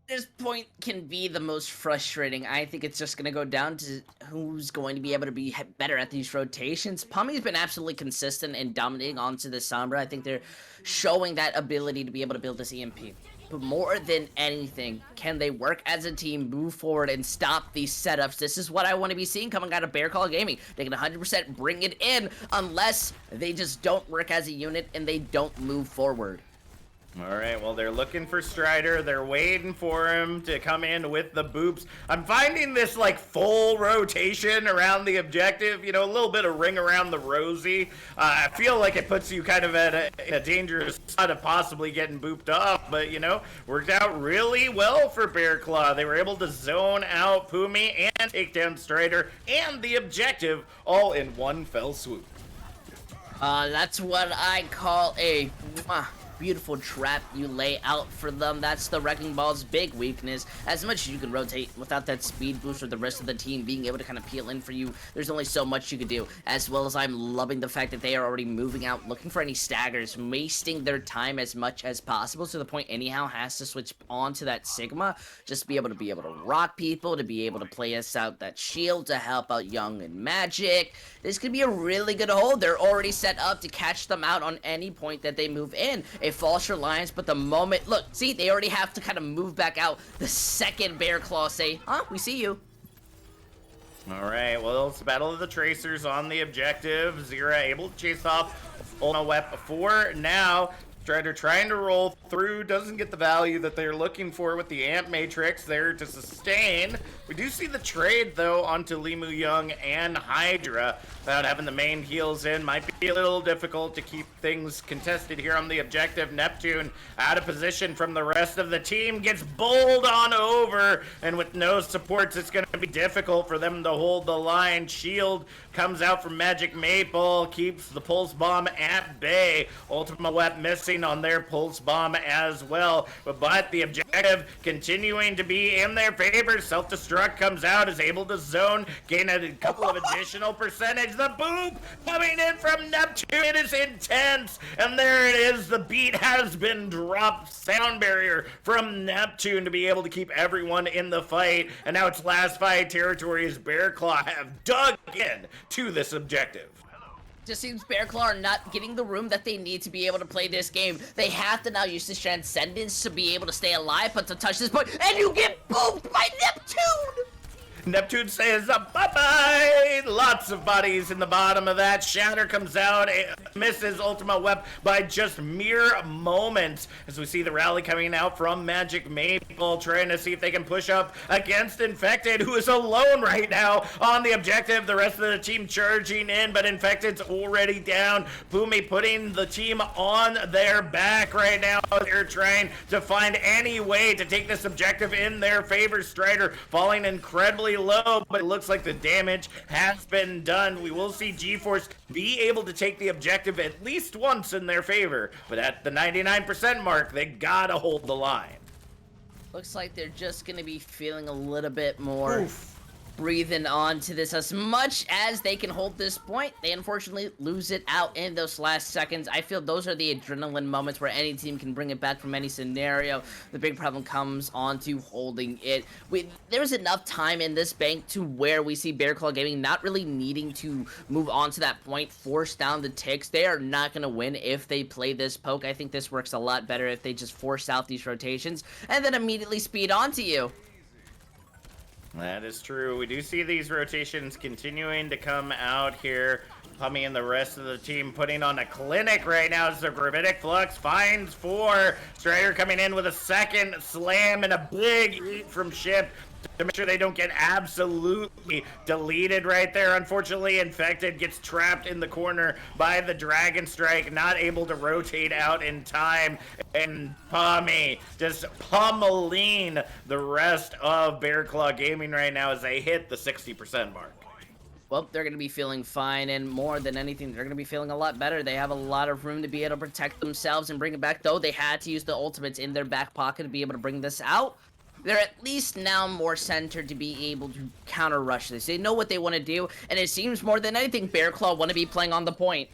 This point can be the most frustrating. I think it's just going to go down to who's going to be able to be better at these rotations. Pummy's been absolutely consistent and dominating onto the Sombra. I think they're showing that ability to be able to build this EMP. But more than anything, can they work as a team, move forward, and stop these setups? This is what I want to be seeing coming out of BearClaw Gaming. They can 100% bring it in unless they just don't work as a unit and they don't move forward. All right, well, they're looking for Strider. They're waiting for him to come in with the boops. I'm finding this, like, full rotation around the objective, you know, a little bit of ring around the rosy. I feel like it puts you kind of at a dangerous spot of possibly getting booped off, but, you know, worked out really well for BearClaw. They were able to zone out Pumi and take down Strider and the objective all in one fell swoop. That's what I call a beautiful trap you lay out for them. That's the Wrecking Ball's big weakness. As much as you can rotate without that speed boost or the rest of the team being able to kind of peel in for you, there's only so much you can do. As well as I'm loving the fact that they are already moving out, looking for any staggers, wasting their time as much as possible to the point anyhow has to switch on to that Sigma, just to be able to rock people, to be able to play us out that shield, to help out Young and Magic. This could be a really good hold. They're already set up to catch them out on any point that they move in. A false reliance, but the moment, look, see, they already have to kind of move back out the second BearClaw say, we see you. All right, well, it's the Battle of the Tracers on the objective. Zira able to chase off Ultima Wep for now. Strider trying to roll through, doesn't get the value that they're looking for with the Amp Matrix there to sustain. We do see the trade, though, onto Limu Young and Hydra. Without having the main heals in, might be a little difficult to keep things contested here on the objective. Neptune out of position from the rest of the team, gets bowled on over, and with no supports, it's going to be difficult for them to hold the line. Shield comes out from Magic Maple, keeps the Pulse Bomb at bay. Ultima Wep missing on their Pulse Bomb as well, but the objective continuing to be in their favor. Self-destruct comes out, is able to zone, gain a couple of additional percentage. The boop coming in from Neptune, it is intense, and there it is. The beat has been dropped. Sound barrier from Neptune to be able to keep everyone in the fight, and now it's last fight territory as BearClaw have dug in to this objective. Just seems BearClaw are not getting the room that they need to be able to play this game. They have to now use this Transcendence to be able to stay alive, but to touch this point, and you get booped by Neptune! Neptune says bye-bye! Lots of bodies in the bottom of that. Shatter comes out, misses Ultima Wep by just mere moments. As we see the rally coming out from Magic Maple, trying to see if they can push up against Infected, who is alone right now on the objective. The rest of the team charging in, but Infected's already down. Pumi putting the team on their back right now. They're trying to find any way to take this objective in their favor. Strider falling incredibly low, but it looks like the damage has been done. We will see GeForce be able to take the objective at least once in their favor, but at the 99% mark, they gotta hold the line. Looks like they're just gonna be feeling a little bit more breathing on to this. As much as they can hold this point, they unfortunately lose it out in those last seconds. I feel those are the adrenaline moments where any team can bring it back from any scenario. The big problem comes on to holding it. There's enough time in this bank to where we see BearClaw Gaming not really needing to move on to that point, force down the ticks. They are not going to win if they play this poke. I think this works a lot better if they just force out these rotations and then immediately speed onto you. That is true. We do see these rotations continuing to come out here. Pummy and the rest of the team putting on a clinic right now as the Gravitic Flux finds 4. Strider coming in with a second slam and a big eat from Ship to make sure they don't get absolutely deleted right there. Unfortunately, Infected gets trapped in the corner by the Dragon Strike, not able to rotate out in time, and Pummy just pummeling the rest of BearClaw Gaming right now as they hit the 60% mark. Well, they're going to be feeling fine, and more than anything, they're going to be feeling a lot better. They have a lot of room to be able to protect themselves and bring it back, though they had to use the ultimates in their back pocket to be able to bring this out. They're at least now more centered to be able to counter rush this. They know what they want to do, and it seems more than anything, BearClaw want to be playing on the point.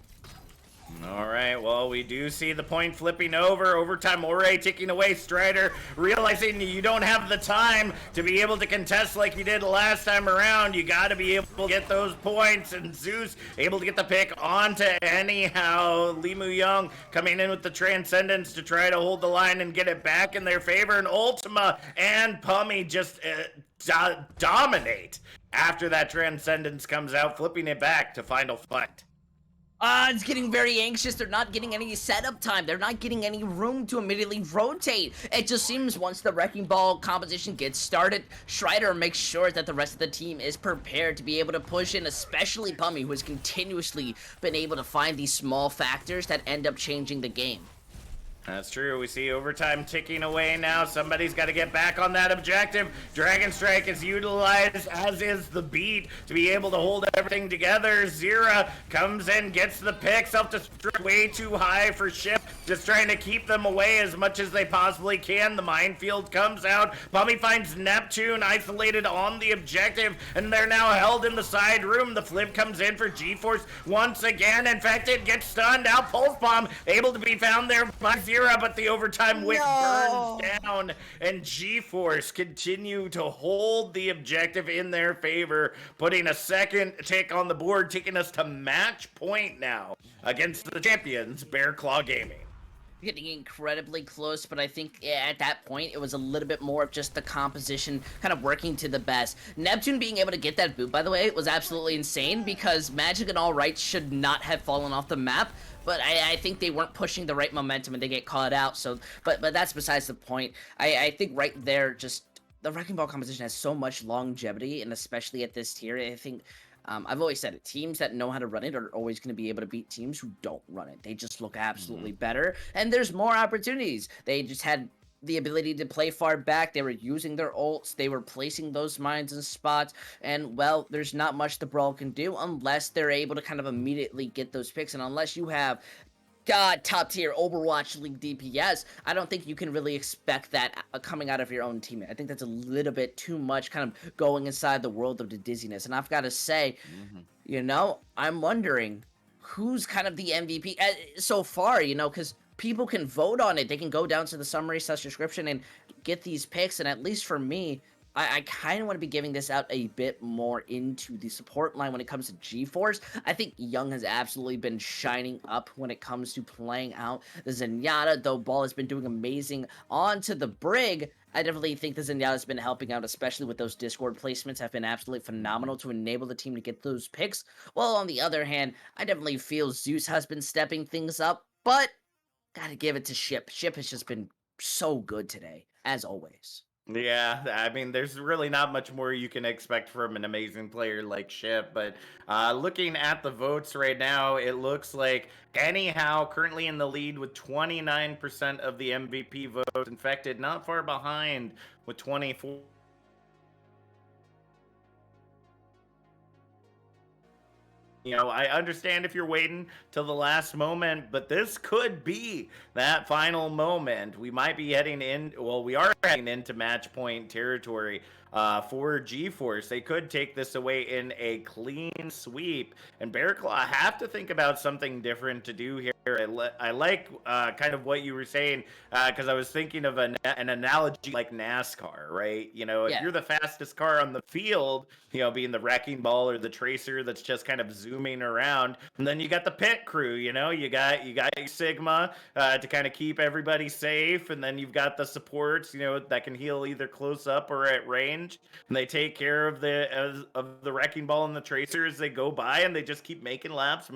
All right, well, we do see the point flipping over. Overtime, Ore taking away Strider, realizing you don't have the time to be able to contest like you did last time around. You got to be able to get those points, and Zeus able to get the pick onto anyhow. Limu Young coming in with the Transcendence to try to hold the line and get it back in their favor, and Ultima and Pummy just dominate after that Transcendence comes out, flipping it back to Final Fight. It's getting very anxious. They're not getting any setup time. They're not getting any room to immediately rotate. It just seems once the Wrecking Ball composition gets started, Strider makes sure that the rest of the team is prepared to be able to push in, especially Pummy, who has continuously been able to find these small factors that end up changing the game. That's true. We see overtime ticking away now. Somebody's got to get back on that objective. Dragon Strike is utilized, as is the beat, to be able to hold everything together. Zera comes in, gets the pick. Self-destruct way too high for Ship. Just trying to keep them away as much as they possibly can. The minefield comes out. Bummy finds Neptune isolated on the objective, and they're now held in the side room. The flip comes in for G-Force once again. Infected gets stunned. Now Pulse Bomb able to be found there by Zera, but the overtime wick burns down, and G-Force continue to hold the objective in their favor, putting a second tick on the board, taking us to match point now against the champions, BearClaw Gaming. Getting incredibly close, but I think at that point it was a little bit more of just the composition kind of working to the best. Neptune being able to get that boot, by the way, was absolutely insane because Magic and All Right should not have fallen off the map, but I think they weren't pushing the right momentum and they get caught out. So, but that's besides the point. I think right there, just the Wrecking Ball composition has so much longevity, and especially at this tier, I think. I've always said it. Teams that know how to run it are always going to be able to beat teams who don't run it. They just look absolutely better, and there's more opportunities. They just had the ability to play far back. They were using their ults. They were placing those mines in spots, and well, there's not much the Brawl can do unless they're able to kind of immediately get those picks, and unless you have top tier Overwatch League DPS, I don't think you can really expect that coming out of your own team. I think that's a little bit too much kind of going inside the world of the dizziness. And I've got to say, you know, I'm wondering who's kind of the MVP so far, you know, because people can vote on it. They can go down to the summary/description and get these picks. And at least for me, I kind of want to be giving this out a bit more into the support line when it comes to G-Force. I think Young has absolutely been shining up when it comes to playing out the Zenyatta, though Ball has been doing amazing onto the Brig. I definitely think the Zenyatta has been helping out, especially with those Discord placements have been absolutely phenomenal to enable the team to get those picks. While on the other hand, I definitely feel Zeus has been stepping things up, but gotta give it to Ship. Ship has just been so good today, as always. Yeah, I mean, there's really not much more you can expect from an amazing player like Ship, but looking at the votes right now, it looks like anyhow currently in the lead with 29% of the MVP votes. Infected not far behind with 24. You know, I understand if you're waiting till the last moment, but this could be that final moment. We might be heading in, well, we are heading into match point territory for G-Force. They could take this away in a clean sweep, and BearClaw have to think about something different to do here. I like kind of what you were saying because I was thinking of an analogy like NASCAR, right? You know, if you're the fastest car on the field, you know, being the wrecking ball or the tracer that's just kind of zooming around, and then you got the pit crew. You know, you got your Sigma to kind of keep everybody safe, and then you've got the supports, you know, that can heal either close up or at range, and they take care of the wrecking ball and the tracer as they go by, and they just keep making laps,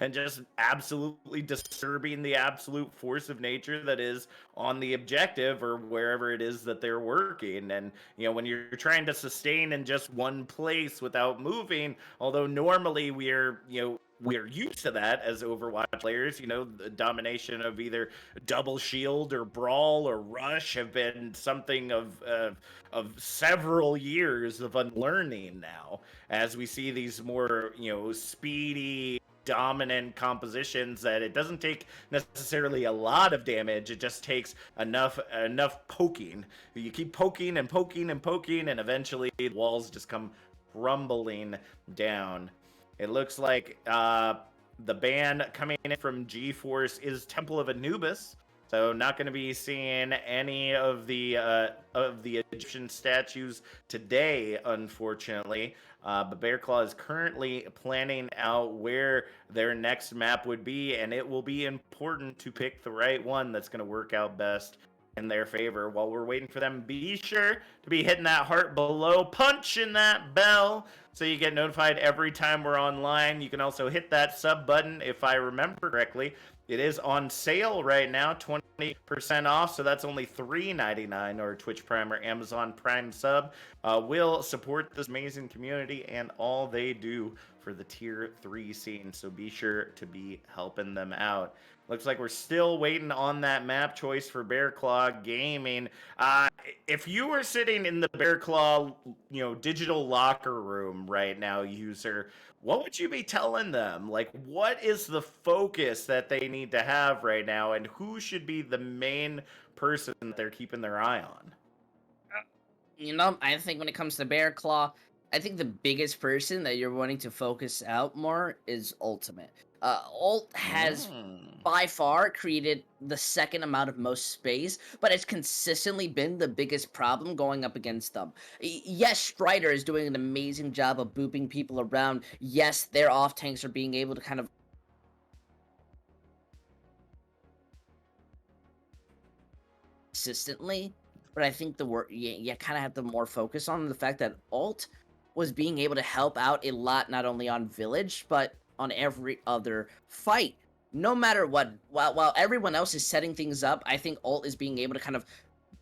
and just absolutely disturbing the absolute force of nature that is on the objective or wherever it is that they're working. And you know, when you're trying to sustain in just one place without moving, although normally we're used to that as Overwatch players, you know, the domination of either double shield or brawl or rush have been something of several years of unlearning now, as we see these more, you know, speedy dominant compositions that it doesn't take necessarily a lot of damage. It just takes enough poking. You keep poking and poking and poking, and eventually the walls just come crumbling down. It looks like the ban coming in from GeForce is Temple of Anubis. So not going to be seeing any of the Egyptian statues today, unfortunately. But BearClaw is currently planning out where their next map would be, and it will be important to pick the right one that's going to work out best in their favor. While we're waiting for them, be sure to be hitting that heart below, punching that bell, so you get notified every time we're online. You can also hit that sub button if I remember correctly. It is on sale right now, 20% off, so that's only $3.99, or Twitch Prime or Amazon Prime sub. Will support this amazing community and all they do for the Tier 3 scene, so be sure to be helping them out. Looks like we're still waiting on that map choice for BearClaw Gaming. If you were sitting in the BearClaw, digital locker room right now, user, what would you be telling them? Like, what is the focus that they need to have right now, and who should be the main person that they're keeping their eye on? I think when it comes to BearClaw, I think the biggest person that you're wanting to focus out more is Ultimate. Ult has by far created the second amount of most space, but it's consistently been the biggest problem going up against them. Yes, Strider is doing an amazing job of booping people around. Yes, their off tanks are being able to kind of consistently, but I think the word you kind of have to more focus on the fact that Ult was being able to help out a lot, not only on Village, but on every other fight. No matter what, while everyone else is setting things up, I think Ult is being able to kind of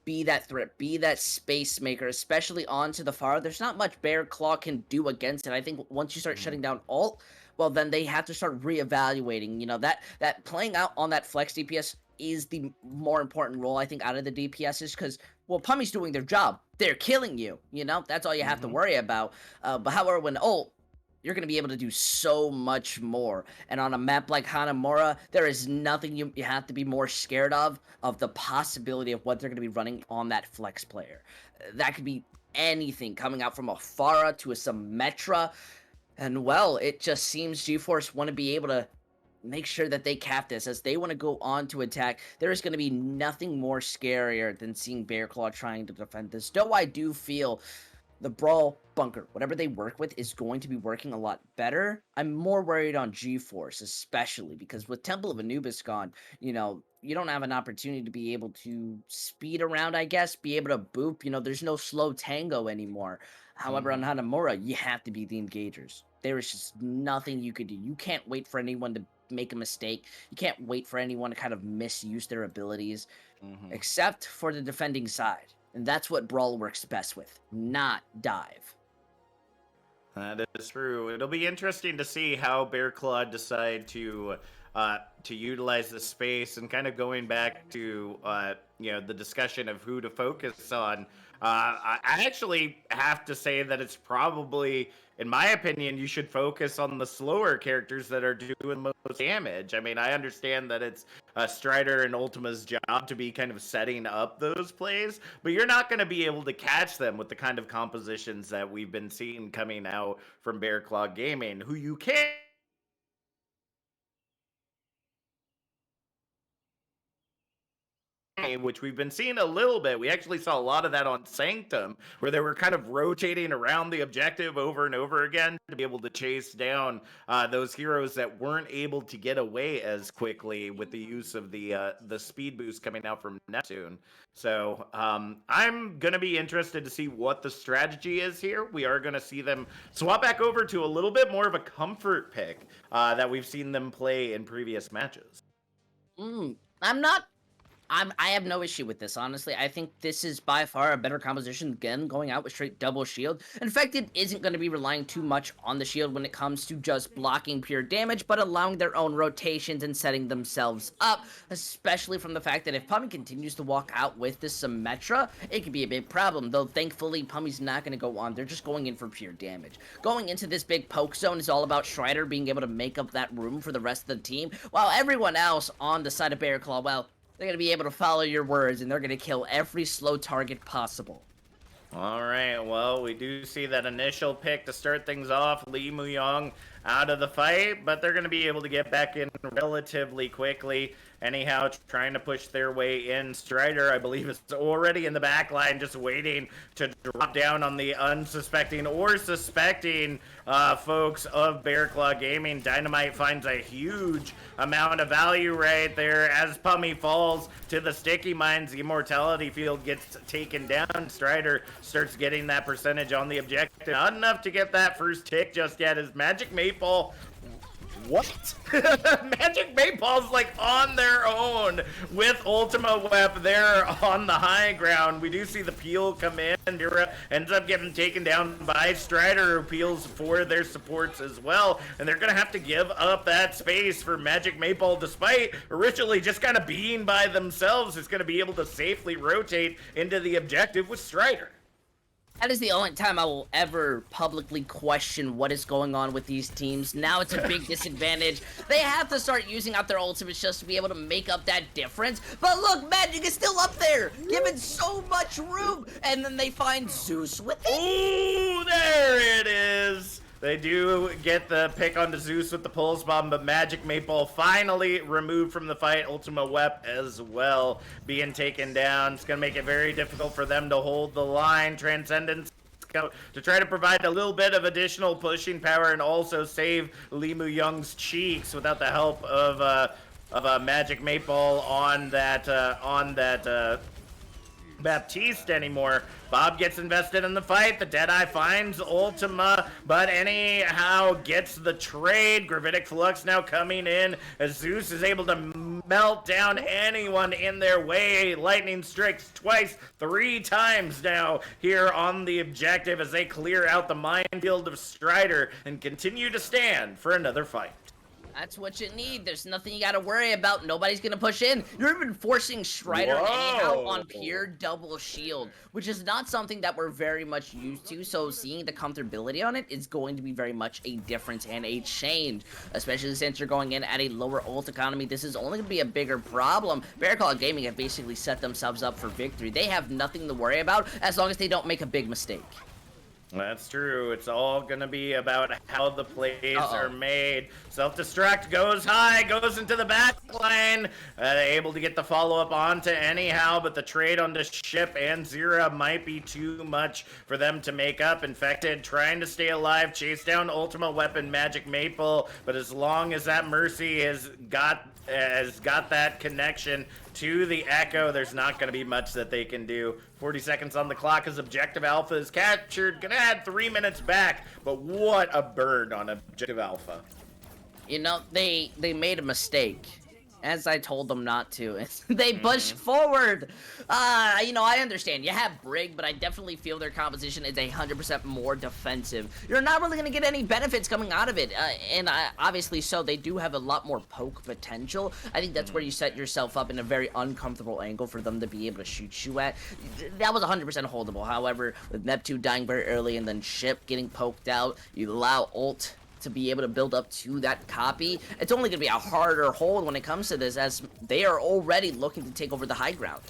be that threat, be that space maker, especially onto the far. There's not much BearClaw can do against it. I think once you start shutting down Ult, well, then they have to start reevaluating. That playing out on that flex DPS is the more important role, I think, out of the DPSs, because, well, Pummy's doing their job. They're killing you, That's all you have to worry about. But however, when Ult, you're going to be able to do so much more. And on a map like Hanamura, there is nothing you have to be more scared of the possibility of what they're going to be running on that flex player. That could be anything, coming out from a Pharah to a Symmetra. And, well, it just seems GeForce want to be able to make sure that they cap this as they want to go on to attack. There is going to be nothing more scarier than seeing BearClaw trying to defend this. Though I do feel the Brawl bunker, whatever they work with, is going to be working a lot better. I'm more worried on GeForce, especially because with Temple of Anubis gone, you don't have an opportunity to be able to speed around, I guess, be able to boop. There's no slow tango anymore. However, on Hanamura, you have to be the engagers. There is just nothing you could do. You can't wait for anyone to make a mistake. You can't wait for anyone to kind of misuse their abilities, except for the defending side. And that's what Brawl works best with, not dive. That is true. It'll be interesting to see how BearClaw decide to utilize the space, and kind of going back to the discussion of who to focus on. I actually have to say that it's probably, in my opinion, you should focus on the slower characters that are doing the most damage. I mean, I understand that it's Strider and Ultima's job to be kind of setting up those plays, but you're not going to be able to catch them with the kind of compositions that we've been seeing coming out from BearClaw Gaming. Who you can, which we've been seeing a little bit. We actually saw a lot of that on Sanctum, where they were kind of rotating around the objective over and over again to be able to chase down those heroes that weren't able to get away as quickly with the use of the speed boost coming out from Neptune. So I'm going to be interested to see what the strategy is here. We are going to see them swap back over to a little bit more of a comfort pick that we've seen them play in previous matches. I'm not I have no issue with this, honestly. I think this is by far a better composition than going out with straight double shield. In fact, it isn't going to be relying too much on the shield when it comes to just blocking pure damage, but allowing their own rotations and setting themselves up, especially from the fact that if Pummey continues to walk out with this Symmetra, it could be a big problem, though thankfully Pummey's not going to go on. They're just going in for pure damage. Going into this big poke zone is all about Strider being able to make up that room for the rest of the team, while everyone else on the side of BearClaw, well, they're going to be able to follow your words, and they're going to kill every slow target possible. All right, well, we do see that initial pick to start things off, Lee Muyong out of the fight, but they're going to be able to get back in relatively quickly. Anyhow, trying to push their way in. Strider, I believe, is already in the back line, just waiting to drop down on the unsuspecting or suspecting folks of BearClaw Gaming. Dynamite finds a huge amount of value right there as Pummey falls to the sticky mines. The immortality field gets taken down. Strider starts getting that percentage on the objective. Not enough to get that first tick just yet as Magic Maple. What? Magic Maypal's like on their own with Ultima Web there on the high ground. We do see the peel come in. Mira ends up getting taken down by Strider, who peels for their supports as well. And they're going to have to give up that space for Magic Maypal, despite originally just kind of being by themselves. It's going to be able to safely rotate into the objective with Strider. That is the only time I will ever publicly question what is going on with these teams. Now it's a big disadvantage. They have to start using out their ultimates just to be able to make up that difference. But look, Magic is still up there, given so much room. And then they find Zeus with it. Ooh, there it is. They do get the pick onto Zeus with the pulse bomb, but Magic Maple finally removed from the fight. Ultima Wep as well being taken down. It's going to make it very difficult for them to hold the line. Transcendence to try to provide a little bit of additional pushing power and also save Limu Young's cheeks without the help of Magic Maple on that Baptiste anymore. Bob gets invested in the fight. The Deadeye finds Ultima, but anyhow gets the trade. Gravitic Flux now coming in as Zeus is able to melt down anyone in their way. Lightning strikes twice, 3 times now here on the objective as they clear out the minefield of Strider and continue to stand for another fight. That's what you need. There's nothing you gotta worry about. Nobody's gonna push in. You're even forcing Strider anyhow on pure double shield, which is not something that we're very much used to. So seeing the comfortability on it is going to be very much a difference and a change, especially since you're going in at a lower ult economy. This is only gonna be a bigger problem. BearClaw Gaming have basically set themselves up for victory. They have nothing to worry about as long as they don't make a big mistake. That's true. It's all going to be about how the plays are made. Self-destruct goes high, goes into the back line. Able to get the follow-up onto anyhow, but the trade on the ship and Zira might be too much for them to make up. Infected trying to stay alive, chase down Ultima Weapon Magic Maple, but as long as that Mercy has got that connection to the Echo, there's not going to be much that they can do. 40 seconds on the clock as Objective Alpha is captured. Gonna add 3 minutes back, but what a burn on Objective Alpha. You know, they made a mistake, as I told them not to. They pushed forward. You know, I understand. You have Brig, but I definitely feel their composition is 100% more defensive. You're not really going to get any benefits coming out of it. Obviously so, they do have a lot more poke potential. I think that's where you set yourself up in a very uncomfortable angle for them to be able to shoot you at. That was 100% holdable. However, with Neptune dying very early and then Ship getting poked out, you allow ult to be able to build up to that copy. It's only going to be a harder hold when it comes to this, as they are already looking to take over the high ground.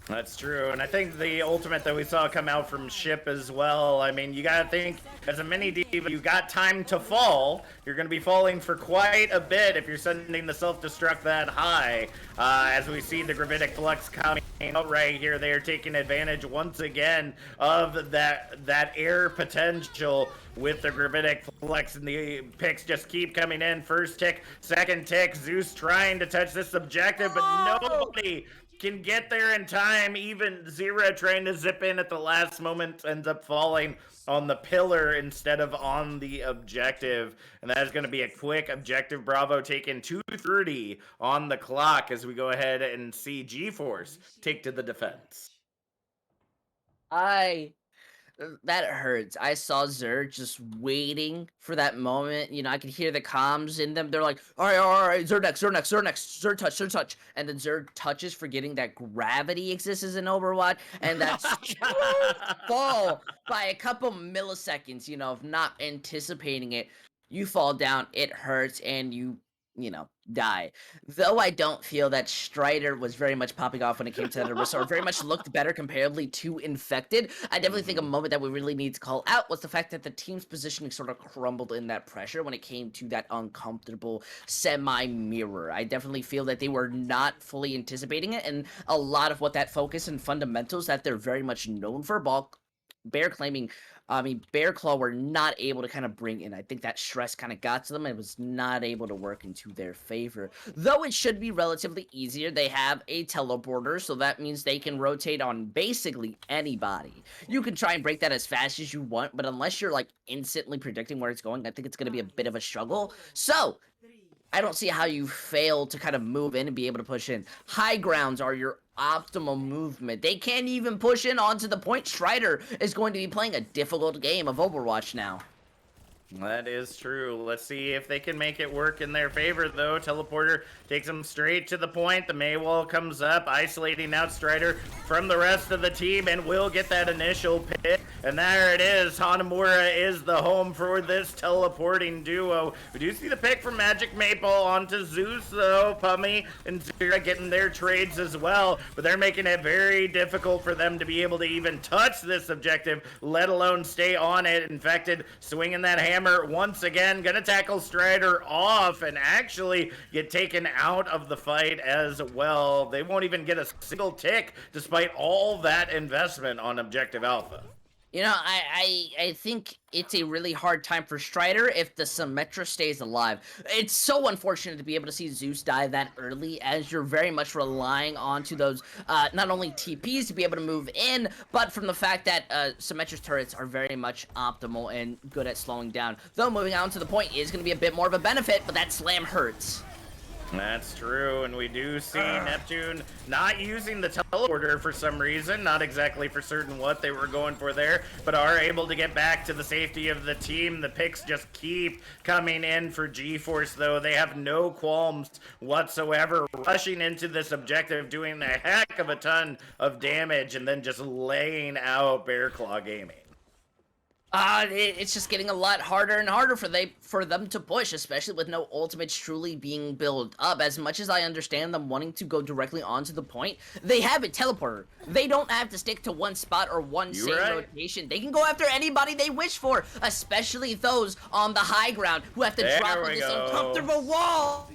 That's true, and I think the ultimate that we saw come out from Ship as well, I mean, you gotta think, as a mini diva, you got time to fall. You're gonna be falling for quite a bit if you're sending the self-destruct that high. As we see the Gravitic Flux coming out right here, they are taking advantage once again of that air potential with the Gravitic Flux, and the picks just keep coming in. First tick, second tick, Zeus trying to touch this objective, but nobody can get there in time. Even Zira trying to zip in at the last moment ends up falling on the pillar instead of on the objective. And that is going to be a quick objective Bravo taken 2:30 on the clock as we go ahead and see GeForce take to the defense. That hurts. I saw Zer just waiting for that moment. You know, I could hear the comms in them. They're like, all right, Zer next, Zer next, Zer next, Zer touch, Zer touch. And then Zer touches, forgetting that gravity exists in Overwatch. And that's fall by a couple milliseconds, you know, of not anticipating it. You fall down, it hurts, and you know, die. Though I don't feel that Strider was very much popping off when it came to that Orisa, or very much looked better comparably to Infected. I definitely think a moment that we really need to call out was the fact that the team's positioning sort of crumbled in that pressure when it came to that uncomfortable semi-mirror. I definitely feel that they were not fully anticipating it, and a lot of what that focus and fundamentals that they're very much known for, BearClaw were not able to kind of bring in. I think that stress kind of got to them and was not able to work into their favor. Though it should be relatively easier. They have a teleporter, so that means they can rotate on basically anybody. You can try and break that as fast as you want, but unless you're like instantly predicting where it's going, I think it's going to be a bit of a struggle. So I don't see how you fail to kind of move in and be able to push in. High grounds are your optimal movement. They can't even push in onto the point. Strider is going to be playing a difficult game of Overwatch now. That is true. Let's see if they can make it work in their favor, though. Teleporter takes them straight to the point. The Maywall comes up, isolating out Strider from the rest of the team, and will get that initial pick. And there it is. Hanamura is the home for this teleporting duo. We do see the pick from Magic Maple onto Zeus, though. Pummy and Zira getting their trades as well, but they're making it very difficult for them to be able to even touch this objective, let alone stay on it. Infected swinging that hammer once again, gonna tackle Strider off and actually get taken out of the fight as well. They won't even get a single tick despite all that investment on Objective Alpha. You know, I think it's a really hard time for Strider if the Symmetra stays alive. It's so unfortunate to be able to see Zeus die that early, as you're very much relying onto those, not only TPs to be able to move in, but from the fact that Symmetra's turrets are very much optimal and good at slowing down. Though moving on to the point is going to be a bit more of a benefit, but that slam hurts. That's true, and we do see Neptune not using the teleporter for some reason, not exactly for certain what they were going for there, but are able to get back to the safety of the team. The picks just keep coming in for GeForce, though. They have no qualms whatsoever, rushing into this objective, doing a heck of a ton of damage, and then just laying out BearClaw Gaming. It's just getting a lot harder and harder for them to push, especially with no ultimates truly being built up. As much as I understand them wanting to go directly onto the point, they have a teleporter. They don't have to stick to one spot or one same rotation. They can go after anybody they wish for, especially those on the high ground who have to drop on this uncomfortable wall.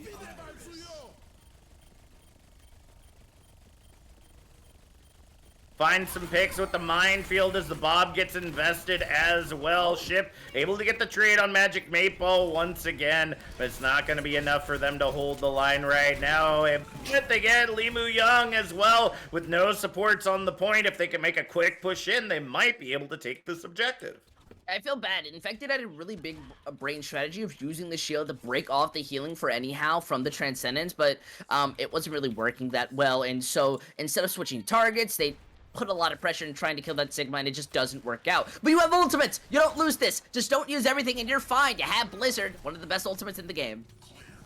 Find some picks with the minefield as the Bob gets invested as well. Ship able to get the trade on Magic Maple once again, but it's not going to be enough for them to hold the line right now. And they get Limu Young as well with no supports on the point. If they can make a quick push in, they might be able to take this objective. I feel bad. Infected had a really big brain strategy of using the shield to break off the healing for anyhow from the Transcendence, but it wasn't really working that well. And so instead of switching targets, they put a lot of pressure in trying to kill that Sigma, and it just doesn't work out. But you have ultimates! You don't lose this! Just don't use everything and you're fine! You have Blizzard, one of the best ultimates in the game.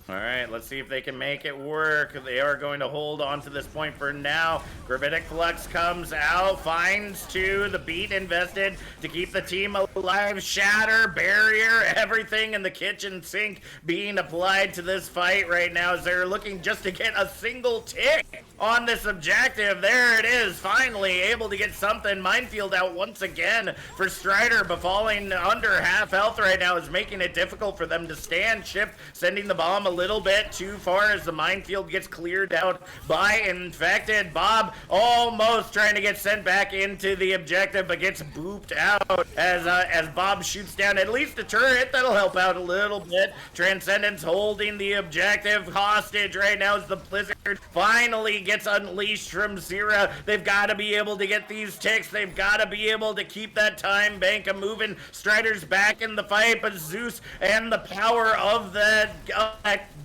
Alright, let's see if they can make it work. They are going to hold on to this point for now. Gravitic Flux comes out, finds two, the beat invested to keep the team alive. Shatter, barrier, everything in the kitchen sink being applied to this fight right now as they're looking just to get a single tick on this objective. There it is, finally able to get something. Minefield out once again for Strider, but falling under half health right now is making it difficult for them to stand. Ship sending the bomb a little bit too far as the minefield gets cleared out by Infected. Bob almost trying to get sent back into the objective, but gets booped out as Bob shoots down at least a turret. That'll help out a little bit. Transcendence holding the objective hostage right now as the Blizzard finally gets unleashed from Zira. They've got to be able to get these ticks. They've got to be able to keep that time bank a moving. Strider's back in the fight, but Zeus and the power of that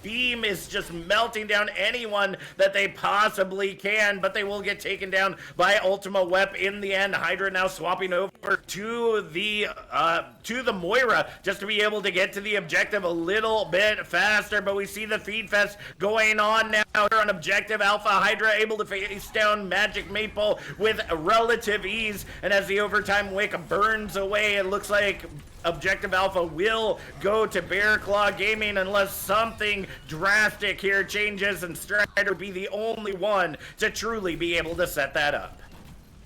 beam is just melting down anyone that they possibly can, but they will get taken down by Ultima Wep in the end. Hydra now swapping over to the Moira just to be able to get to the objective a little bit faster, but we see the feed fest going on now here on objective. Alpha Hydra able to face down Magic Maple with relative ease, and as the overtime wick burns away, it looks like Objective Alpha will go to BearClaw Gaming unless something drastic here changes, and Strider will be the only one to truly be able to set that up.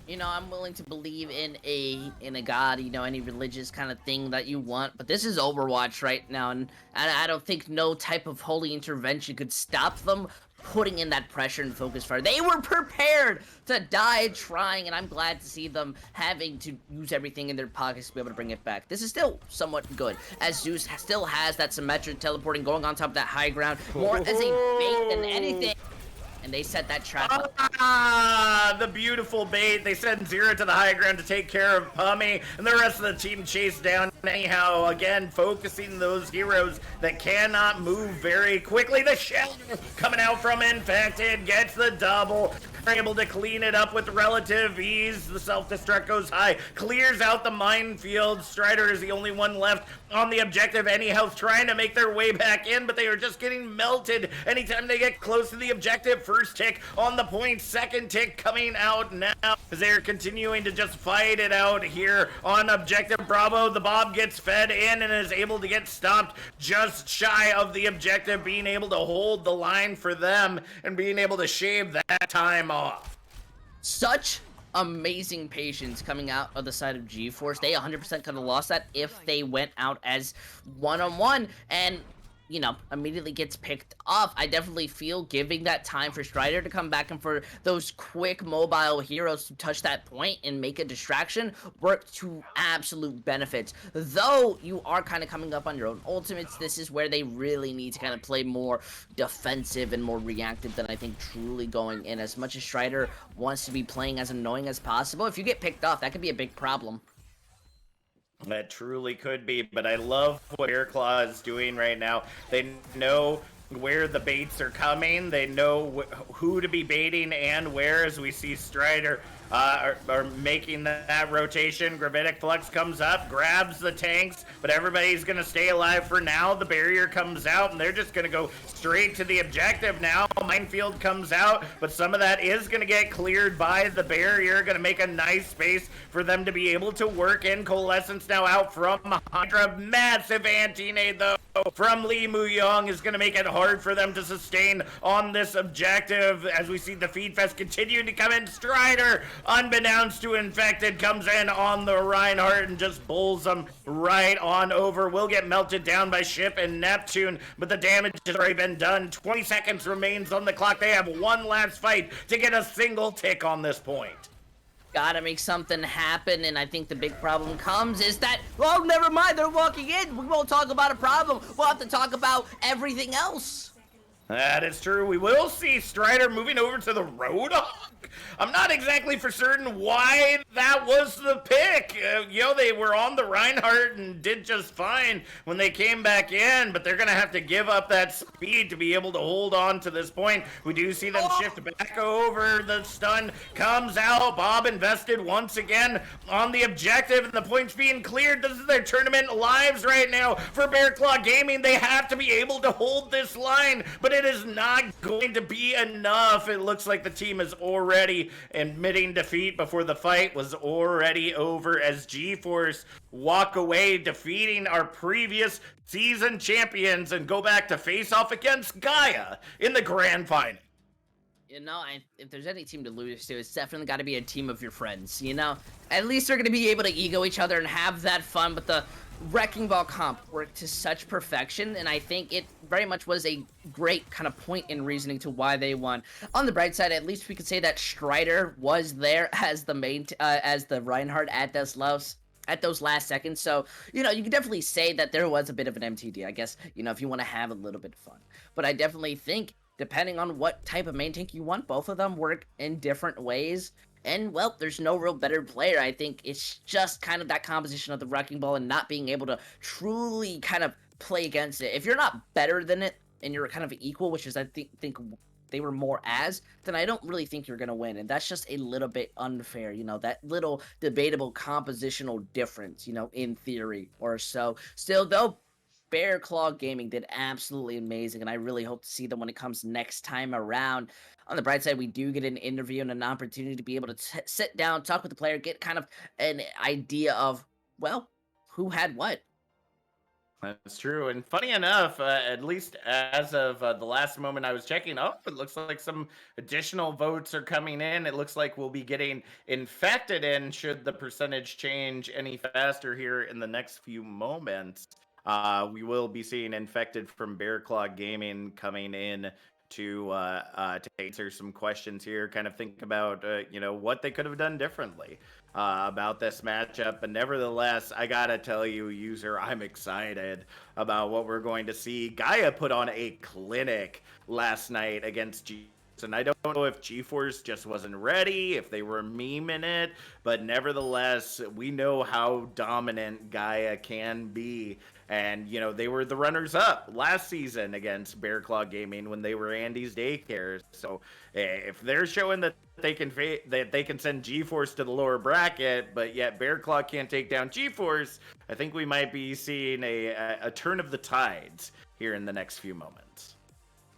You know, I'm willing to believe in a god, you know, any religious kind of thing that you want, but this is Overwatch right now, and I don't think no type of holy intervention could stop them putting in that pressure and focus fire. They were prepared to die trying, and I'm glad to see them having to use everything in their pockets to be able to bring it back. This is still somewhat good, as Zeus still has that symmetric teleporting going on top of that high ground, more as a bait than anything. And they set that trap up. Ah, the beautiful bait. They send Zero to the high ground to take care of Pummy, and the rest of the team chase down anyhow. Again, focusing those heroes that cannot move very quickly. The shell coming out from Infected gets the double. They're able to clean it up with relative ease. The self-destruct goes high, clears out the minefield. Strider is the only one left on the objective anyhow, trying to make their way back in, but they are just getting melted anytime they get close to the objective. First tick on the point, second tick coming out now as they're continuing to just fight it out here on objective Bravo. The Bob gets fed in and is able to get stopped just shy of the objective, being able to hold the line for them and being able to shave that time off. Such amazing patience coming out of the side of GeForce. They 100% could have lost that if they went out as one-on-one, and you know, immediately gets picked off. I definitely feel giving that time for Strider to come back and for those quick mobile heroes to touch that point and make a distraction work to absolute benefits. Though you are kind of coming up on your own ultimates, this is where they really need to kind of play more defensive and more reactive than I think truly going in. As much as Strider wants to be playing as annoying as possible, if you get picked off, that could be a big problem. That truly could be, but I love what BearClaw is doing right now. They know where the baits are coming. They know who to be baiting and where, as we see Strider are making that rotation. Gravitic Flux comes up, grabs the tanks, but everybody's going to stay alive for now. The barrier comes out, and they're just going to go straight to the objective now. Minefield comes out, but some of that is going to get cleared by the barrier. Going to make a nice space for them to be able to work in. Coalescence now out from Hydra. Massive anti-nade, though, from Lee Mu-Young is going to make it hard for them to sustain on this objective, as we see the Feed Fest continuing to come in. Strider, unbeknownst to Infected, comes in on the Reinhardt and just bowls them right on over. Will get melted down by Ship and Neptune, but the damage has already been done. 20 seconds remains on the clock. They have one last fight to get a single tick on this point. Gotta make something happen, and I think the big problem comes is that, well, never mind, they're walking in. We won't talk about a problem. We'll have to talk about everything else. That is true. We will see Strider moving over to the Roadhog. I'm not exactly for certain why that was the pick. They were on the Reinhardt and did just fine when they came back in, but they're going to have to give up that speed to be able to hold on to this point. We do see them shift back over. The stun comes out. Bob invested once again on the objective, and the points being cleared. This is their tournament lives right now for BearClaw Gaming. They have to be able to hold this line, but it is not going to be enough. It looks like the team is already admitting defeat before the fight was already over, as GeForce walk away defeating our previous season champions and go back to face off against Gaia in the grand final. You know, if there's any team to lose to, it's definitely got to be a team of your friends, you know? At least they're going to be able to ego each other and have that fun, but the Wrecking Ball comp worked to such perfection, and I think it very much was a great kind of point in reasoning to why they won. On the bright side, at least we could say that Strider was there as the main, as the Reinhardt at those last seconds. So, you know, you can definitely say that there was a bit of an MTD, I guess, you know, if you want to have a little bit of fun. But I definitely think depending on what type of main tank you want, both of them work in different ways. And, well, there's no real better player. I think it's just kind of that composition of the Wrecking Ball and not being able to truly kind of play against it. If you're not better than it and you're kind of equal, which is, I think they were more as, then I don't really think you're going to win. And that's just a little bit unfair, that little debatable compositional difference, in theory or so. Still, though, BearClaw Gaming did absolutely amazing, and I really hope to see them when it comes next time around. On the bright side, we do get an interview and an opportunity to be able to sit down, talk with the player, get kind of an idea of, well, who had what. That's true. And funny enough, at least as of the last moment I was checking, it looks like some additional votes are coming in. It looks like we'll be getting infected in should the percentage change any faster here in the next few moments. We will be seeing infected from BearClaw Gaming coming in to answer some questions here, kind of think about what they could have done differently about this matchup. But nevertheless, I gotta tell you, user, I'm excited about what we're going to see. Gaia put on a clinic last night against and I don't know if GeForce just wasn't ready, if they were memeing it, but nevertheless, we know how dominant Gaia can be. And, they were the runners-up last season against BearClaw Gaming when they were Andy's Daycare. So if they're showing that they can send GeForce to the lower bracket, but yet BearClaw can't take down GeForce, I think we might be seeing a turn of the tides here in the next few moments.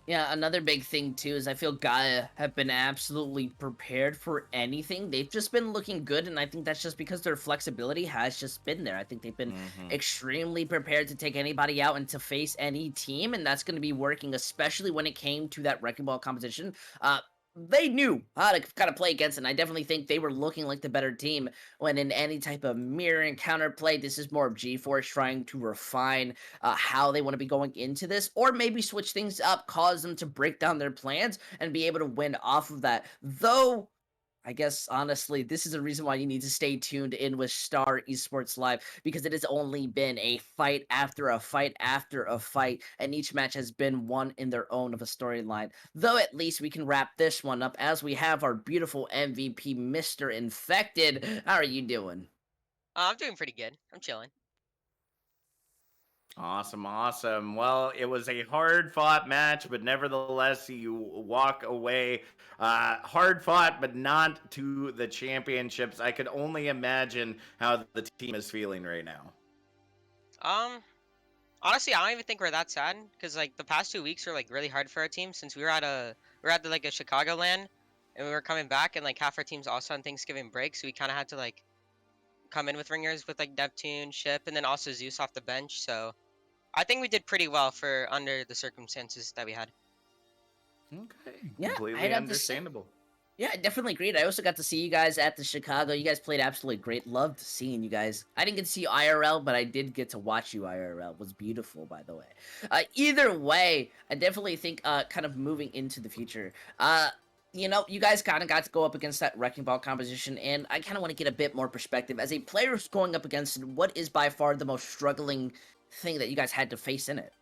Yeah, another big thing too is I feel Gaia have been absolutely prepared for anything. They've just been looking good, and I think that's just because their flexibility has just been there. I think they've been extremely prepared to take anybody out and to face any team, and that's going to be working, especially when it came to that Wrecking Ball competition. They knew how to kind of play against it, and I definitely think they were looking like the better team when in any type of mirror and counterplay. This is more of GeForce trying to refine how they want to be going into this, or maybe switch things up, cause them to break down their plans, and be able to win off of that. Though, I guess, honestly, this is a reason why you need to stay tuned in with Star Esports Live, because it has only been a fight after a fight after a fight, and each match has been one in their own of a storyline. Though at least we can wrap this one up as we have our beautiful MVP, Mr. Infected. How are you doing? I'm doing pretty good. I'm chilling. Awesome. Well, it was a hard-fought match, but nevertheless, you walk away hard-fought, but not to the championships. I could only imagine how the team is feeling right now. Honestly, I don't even think we're that sad because like the past 2 weeks were like really hard for our team since we were at like a Chicagoland and we were coming back and like half our team's also on Thanksgiving break, so we kind of had to like come in with ringers with like Neptune, Ship, and then also Zeus off the bench. So I think we did pretty well for under the circumstances that we had. Okay. Yeah, Completely understandable. Yeah, I definitely agreed. I also got to see you guys at the Chicago. You guys played absolutely great. Loved seeing you guys. I didn't get to see you IRL, but I did get to watch you IRL. It was beautiful, by the way. Either way, I definitely think kind of moving into the future. You guys kind of got to go up against that Wrecking Ball composition, and I kind of want to get a bit more perspective. As a player who's going up against it, what is by far the most struggling thing that you guys had to face in it?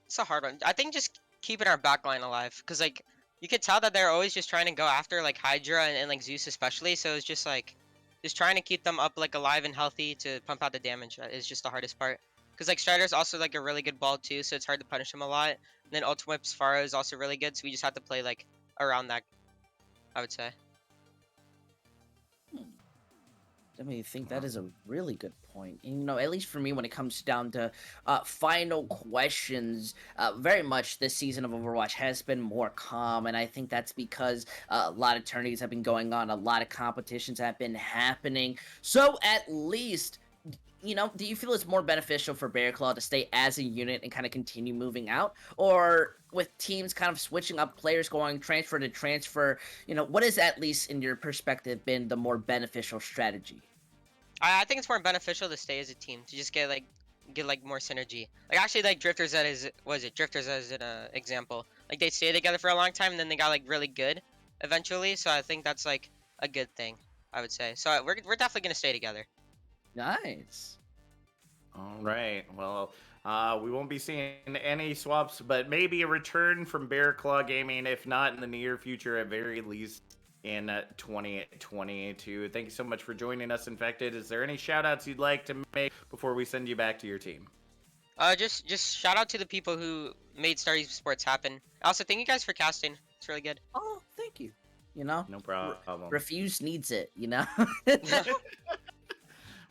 It's a hard one. I think just keeping our backline alive, because like you could tell that they're always just trying to go after like Hydra and like Zeus especially. So it's just like just trying to keep them up like alive and healthy to pump out the damage is just the hardest part. Because like Strider's also like a really good ball too, so it's hard to punish him a lot. And then Ultimate Spharo is also really good, so we just have to play like around that, I would say. I think that is a really good point. And, at least for me, when it comes down to final questions, very much this season of Overwatch has been more calm, and I think that's because a lot of tourneys have been going on, a lot of competitions have been happening. So at least, do you feel it's more beneficial for BearClaw to stay as a unit and kind of continue moving out? Or with teams kind of switching up, players going transfer to transfer, what has, at least in your perspective, been the more beneficial strategy? I think it's more beneficial to stay as a team to just get more synergy. Like actually, like Drifters Drifters as an example. Like they stayed together for a long time, and then they got like really good eventually. So I think that's like a good thing, I would say. So we're definitely gonna stay together. Nice. All right. Well, We won't be seeing any swaps, but maybe a return from BearClaw Gaming, if not in the near future, at very least in 2022. Thank you so much for joining us, Infected. Is there any shout-outs you'd like to make before we send you back to your team? Just shout out to the people who made Star Esports happen. Also, thank you guys for casting. It's really good. Oh, thank you. You know, No problem. Refuse needs it. You know.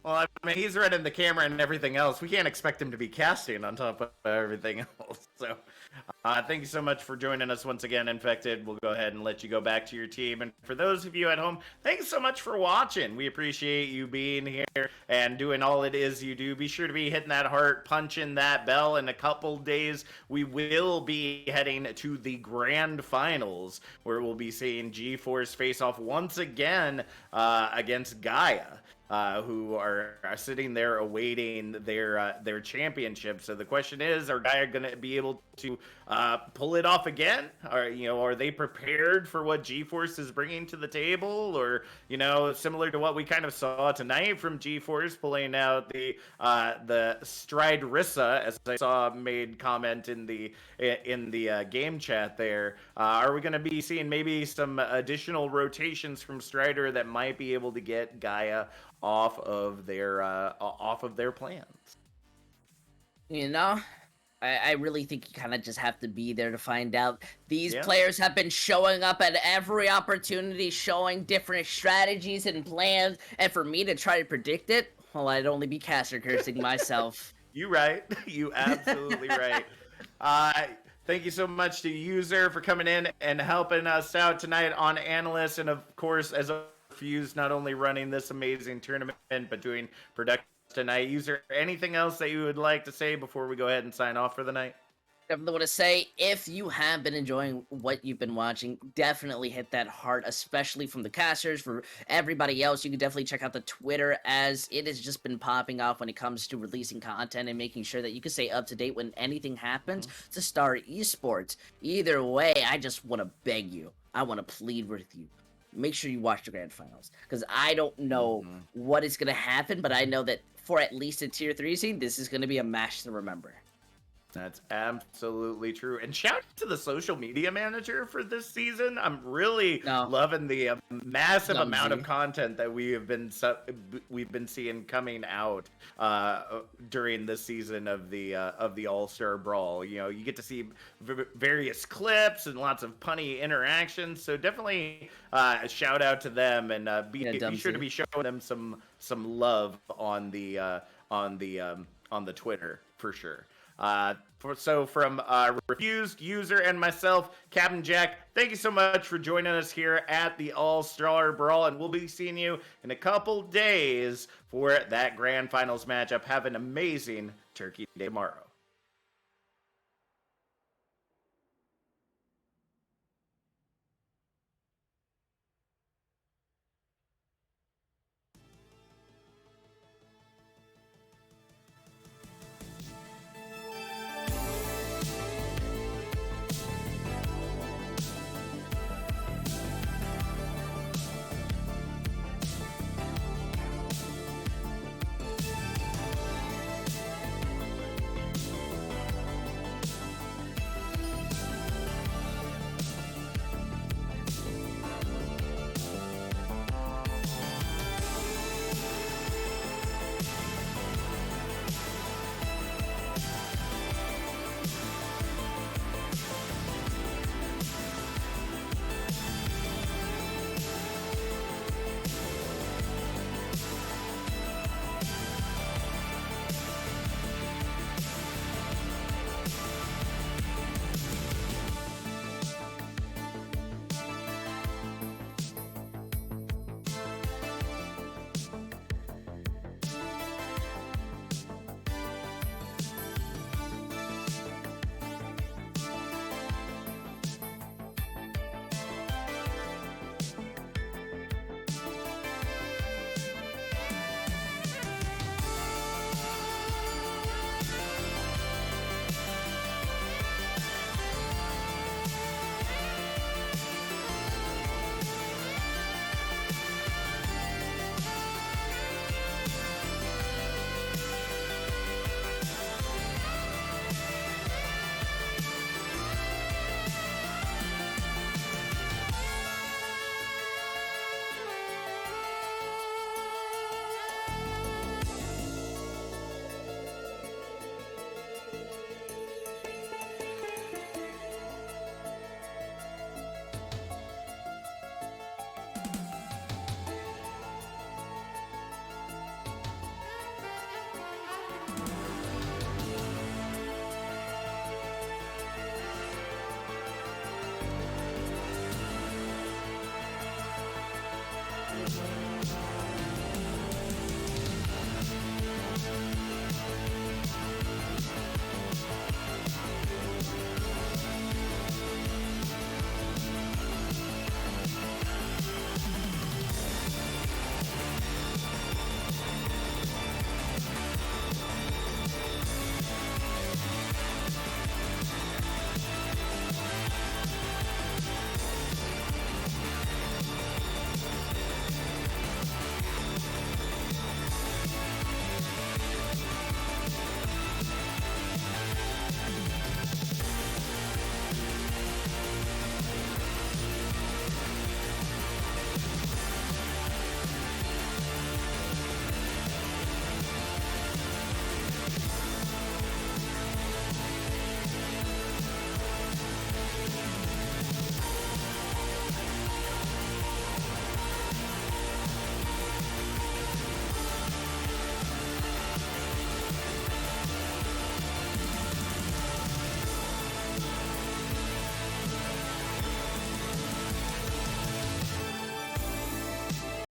Well, I mean, he's running the camera and everything else. We can't expect him to be casting on top of everything else. So, thank you so much for joining us once again, Infected. We'll go ahead and let you go back to your team. And for those of you at home, thanks so much for watching. We appreciate you being here and doing all it is you do. Be sure to be hitting that heart, punching that bell. In a couple days, we will be heading to the grand finals, where we'll be seeing G-Force face off once again against Gaia. Who are sitting there awaiting their championship. So the question is, are Gaia going to be able to pull it off again? Are they prepared for what G-Force is bringing to the table? Or, similar to what we kind of saw tonight from G-Force pulling out the Stride Rissa, as I saw made comment in the game chat there. Are we going to be seeing maybe some additional rotations from Strider that might be able to get Gaia off of their plans? I really think you kind of just have to be there to find out. These players have been showing up at every opportunity, showing different strategies and plans, and for me to try to predict it, well, I'd only be caster cursing myself. You right. You absolutely right. Thank you so much to User for coming in and helping us out tonight on Analyst, and of course, as a Fuse, not only running this amazing tournament, but doing production tonight. User, anything else that you would like to say before we go ahead and sign off for the night? Definitely want to say, if you have been enjoying what you've been watching, definitely hit that heart, especially from the casters. For everybody else, you can definitely check out the Twitter, as it has just been popping off when it comes to releasing content and making sure that you can stay up to date when anything happens to Star Esports. Either way, I just want to beg you. I want to plead with you. Make sure you watch the grand finals, because I don't know what is going to happen, but I know that for at least a tier 3 scene, this is going to be a match to remember. That's absolutely true. And shout out to the social media manager for this season. I'm really loving the massive amount of content that we've been seeing coming out during this season of the All-Star Brawl. You get to see various clips and lots of punny interactions. So definitely a shout out to them, and be sure to be showing them some love on the Twitter for sure. From Refused, User, and myself, Captain Jack, thank you so much for joining us here at the All-Star Brawl, and we'll be seeing you in a couple days for that grand finals matchup. Have an amazing Turkey Day tomorrow.